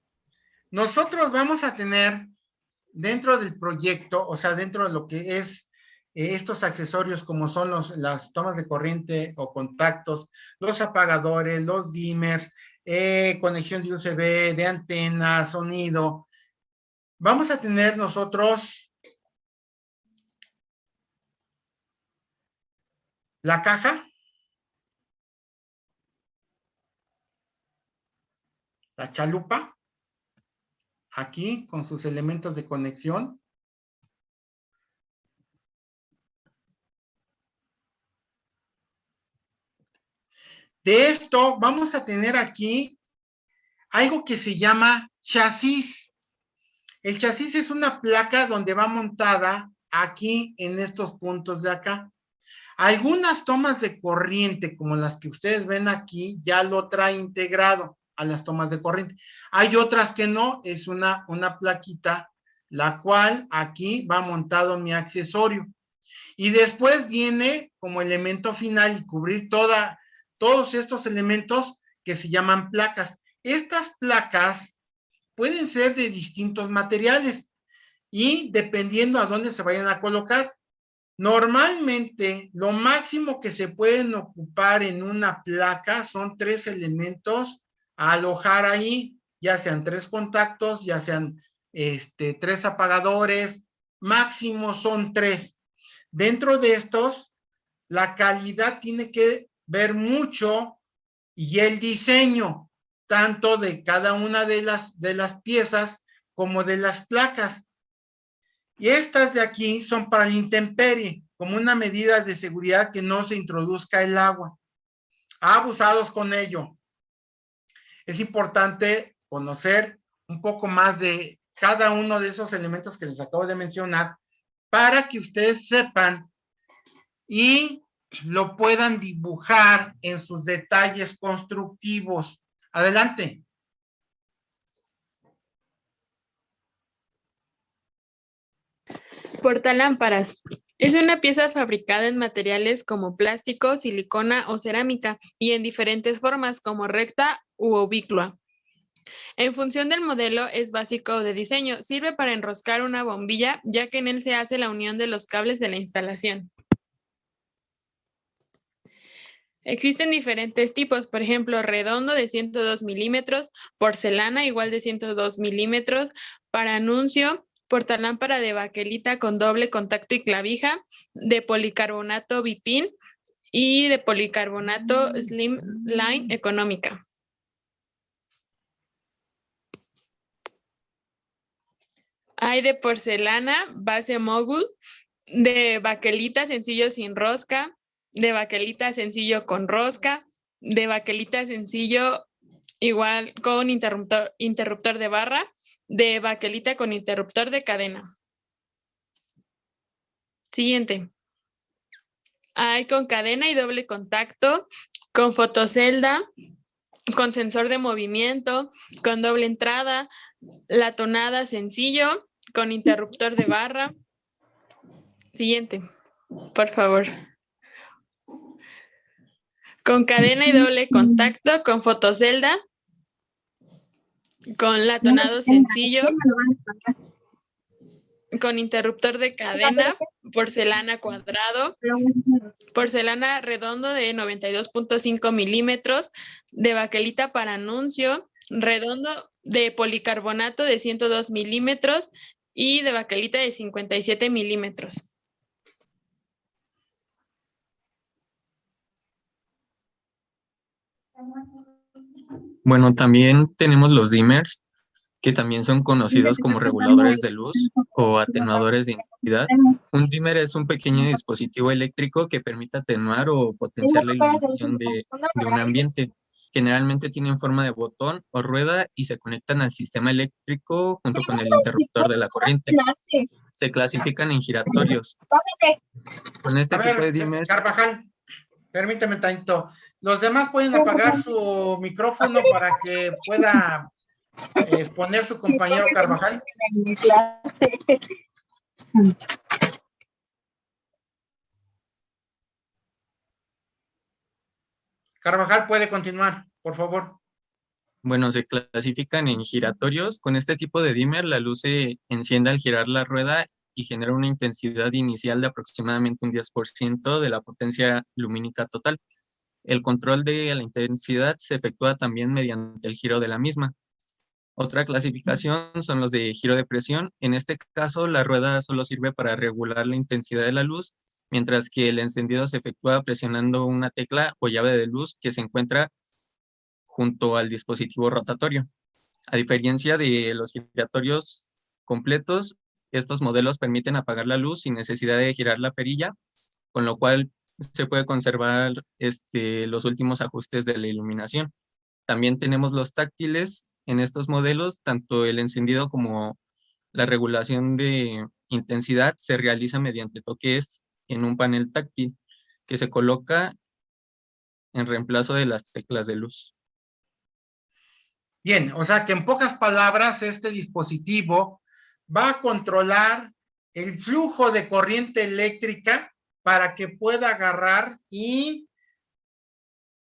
Nosotros vamos a tener dentro del proyecto, o sea, dentro de lo que es estos accesorios como son las tomas de corriente o contactos, los apagadores, los dimmers, conexión de USB, de antena, sonido. Vamos a tener nosotros la caja, la chalupa, aquí con sus elementos de conexión. De esto vamos a tener aquí algo que se llama chasis. El chasis es una placa donde va montada aquí en estos puntos de acá. Algunas tomas de corriente, como las que ustedes ven aquí, ya lo trae integrado a las tomas de corriente. Hay otras que no, es una plaquita, la cual aquí va montado mi accesorio. Y después viene como elemento final y cubrir todos estos elementos que se llaman placas. Estas placas pueden ser de distintos materiales y dependiendo a dónde se vayan a colocar. Normalmente, lo máximo que se pueden ocupar en una placa son 3 elementos a alojar ahí, ya sean 3 contactos, ya sean 3 apagadores, máximo son 3. Dentro de estos, la calidad tiene que ver mucho y el diseño, tanto de cada una de las piezas como de las placas. Y estas de aquí son para la intemperie, como una medida de seguridad que no se introduzca el agua. Abusados con ello. Es importante conocer un poco más de cada uno de esos elementos que les acabo de mencionar para que ustedes sepan y lo puedan dibujar en sus detalles constructivos. Adelante. Portalámparas. Es una pieza fabricada en materiales como plástico, silicona o cerámica y en diferentes formas como recta u oblicua. En función del modelo es básico de diseño. Sirve para enroscar una bombilla ya que en él se hace la unión de los cables de la instalación. Existen diferentes tipos, por ejemplo, redondo de 102 milímetros, porcelana igual de 102 milímetros, para anuncio, portalámpara de baquelita con doble contacto y clavija, de policarbonato bipin y de policarbonato slimline económica. Hay de porcelana, base mogul, de baquelita sencillo sin rosca, de baquelita sencillo con rosca, de baquelita sencillo igual con interruptor de barra, de baquelita con interruptor de cadena. Siguiente. Hay con cadena y doble contacto, con fotocelda, con sensor de movimiento, con doble entrada, latonada sencillo, con interruptor de barra. Siguiente, por favor. Con cadena y doble contacto, con fotocelda, con latonado sencillo, con interruptor de cadena, porcelana cuadrado, porcelana redondo de 92.5 milímetros, de baquelita para anuncio, redondo de policarbonato de 102 milímetros y de baquelita de 57 milímetros. Bueno, también tenemos los dimmers, que también son conocidos como reguladores de luz o atenuadores de intensidad. Un dimmer es un pequeño dispositivo eléctrico que permite atenuar o potenciar la iluminación de un ambiente. Generalmente tienen forma de botón o rueda y se conectan al sistema eléctrico junto con el interruptor de la corriente. Se clasifican en giratorios. Con este tipo de dimmers... Carvajal, permíteme tantito. Los demás pueden apagar su micrófono para que pueda exponer su compañero Carvajal. Carvajal puede continuar, por favor. Bueno, se clasifican en giratorios. Con este tipo de dimmer, la luz se enciende al girar la rueda y genera una intensidad inicial de aproximadamente un 10% de la potencia lumínica total. El control de la intensidad se efectúa también mediante el giro de la misma. Otra clasificación son los de giro de presión. En este caso, la rueda solo sirve para regular la intensidad de la luz, mientras que el encendido se efectúa presionando una tecla o llave de luz que se encuentra junto al dispositivo rotatorio. A diferencia de los giratorios completos, estos modelos permiten apagar la luz sin necesidad de girar la perilla, con lo cual se puede conservar los últimos ajustes de la iluminación. También tenemos los táctiles. En estos modelos, tanto el encendido como la regulación de intensidad se realiza mediante toques en un panel táctil que se coloca en reemplazo de las teclas de luz. Bien, o sea que en pocas palabras, este dispositivo va a controlar el flujo de corriente eléctrica para que pueda agarrar y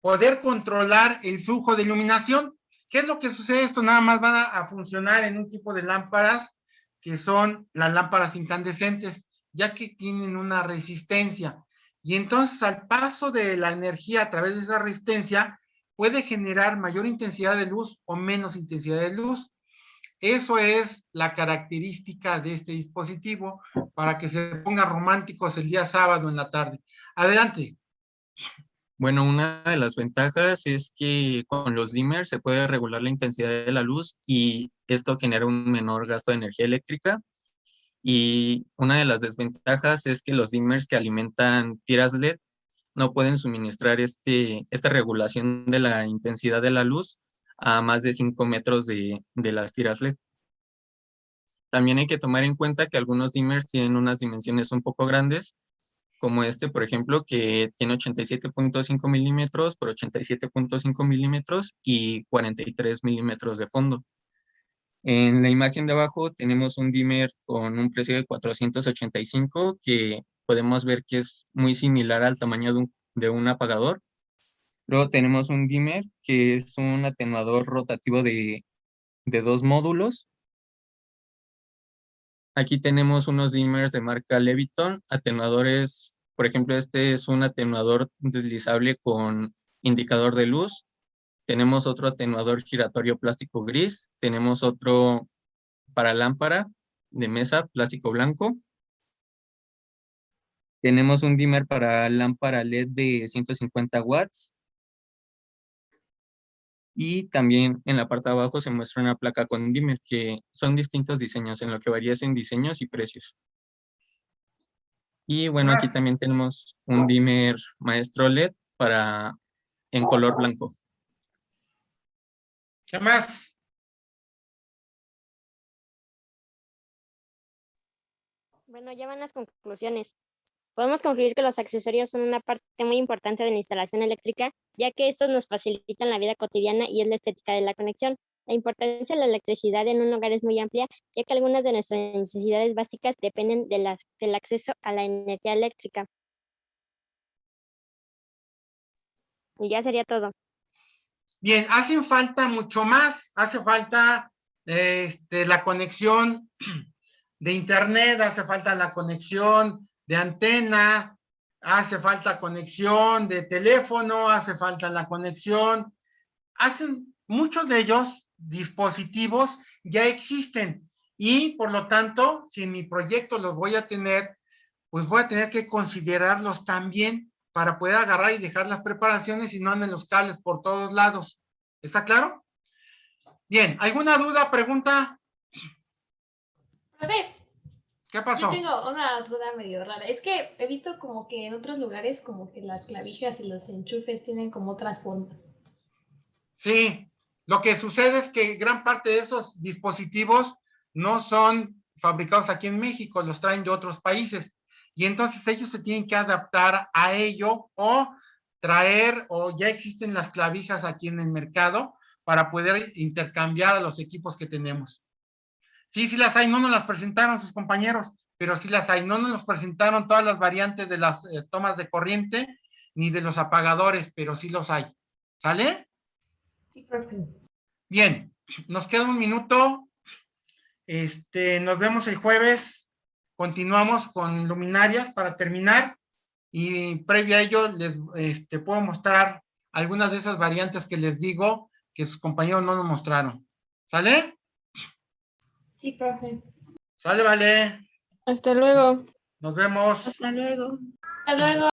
poder controlar el flujo de iluminación. ¿Qué es lo que sucede? Esto nada más va a funcionar en un tipo de lámparas que son las lámparas incandescentes, ya que tienen una resistencia. Y entonces, al paso de la energía a través de esa resistencia, puede generar mayor intensidad de luz o menos intensidad de luz. Eso es la característica de este dispositivo para que se pongan románticos el día sábado en la tarde. Adelante. Bueno, una de las ventajas es que con los dimmers se puede regular la intensidad de la luz y esto genera un menor gasto de energía eléctrica. Y una de las desventajas es que los dimmers que alimentan tiras LED no pueden suministrar esta regulación de la intensidad de la luz a más de 5 metros de las tiras LED. También hay que tomar en cuenta que algunos dimmers tienen unas dimensiones un poco grandes, como por ejemplo, que tiene 87.5 milímetros por 87.5 milímetros y 43 milímetros de fondo. En la imagen de abajo tenemos un dimmer con un precio de 485 que podemos ver que es muy similar al tamaño de un apagador. Luego tenemos un dimmer que es un atenuador rotativo de 2 módulos. Aquí tenemos unos dimmers de marca Leviton, atenuadores, por ejemplo, este es un atenuador deslizable con indicador de luz. Tenemos otro atenuador giratorio plástico gris, tenemos otro para lámpara de mesa plástico blanco. Tenemos un dimmer para lámpara LED de 150 watts. Y también en la parte de abajo se muestra una placa con dimmer, que son distintos diseños, en lo que varía en diseños y precios. Y bueno, aquí también tenemos un dimmer maestro LED para en color blanco. ¿Qué más? Bueno, ya van las conclusiones. Podemos concluir que los accesorios son una parte muy importante de la instalación eléctrica, ya que estos nos facilitan la vida cotidiana y es la estética de la conexión. La importancia de la electricidad en un hogar es muy amplia, ya que algunas de nuestras necesidades básicas dependen del acceso a la energía eléctrica. Y ya sería todo. Bien, hacen falta mucho más. Hace falta la conexión de internet, hace falta la conexión de antena, hace falta conexión de teléfono, hace falta la conexión. Muchos de ellos dispositivos ya existen y por lo tanto, si en mi proyecto los voy a tener, pues voy a tener que considerarlos también para poder agarrar y dejar las preparaciones y no anden los cables por todos lados. ¿Está claro? Bien, ¿alguna duda, pregunta? Profe, ¿Qué pasó? yo tengo una duda medio rara. Es que he visto como que en otros lugares como que las clavijas y los enchufes tienen como otras formas. Sí, lo que sucede es que gran parte de esos dispositivos no son fabricados aquí en México, los traen de otros países. Y entonces ellos se tienen que adaptar a ello o traer, o ya existen las clavijas aquí en el mercado para poder intercambiar a los equipos que tenemos. Sí, sí las hay, no nos las presentaron sus compañeros, pero sí las hay. No nos los presentaron todas las variantes de las tomas de corriente ni de los apagadores, pero sí los hay. ¿Sale? Sí, profe. Bien, nos queda un minuto. Nos vemos el jueves. Continuamos con luminarias para terminar. Y previo a ello, les puedo mostrar algunas de esas variantes que les digo que sus compañeros no nos mostraron. ¿Sale? Sí, profe. Sale, vale. Hasta luego. Nos vemos. Hasta luego. Hasta luego.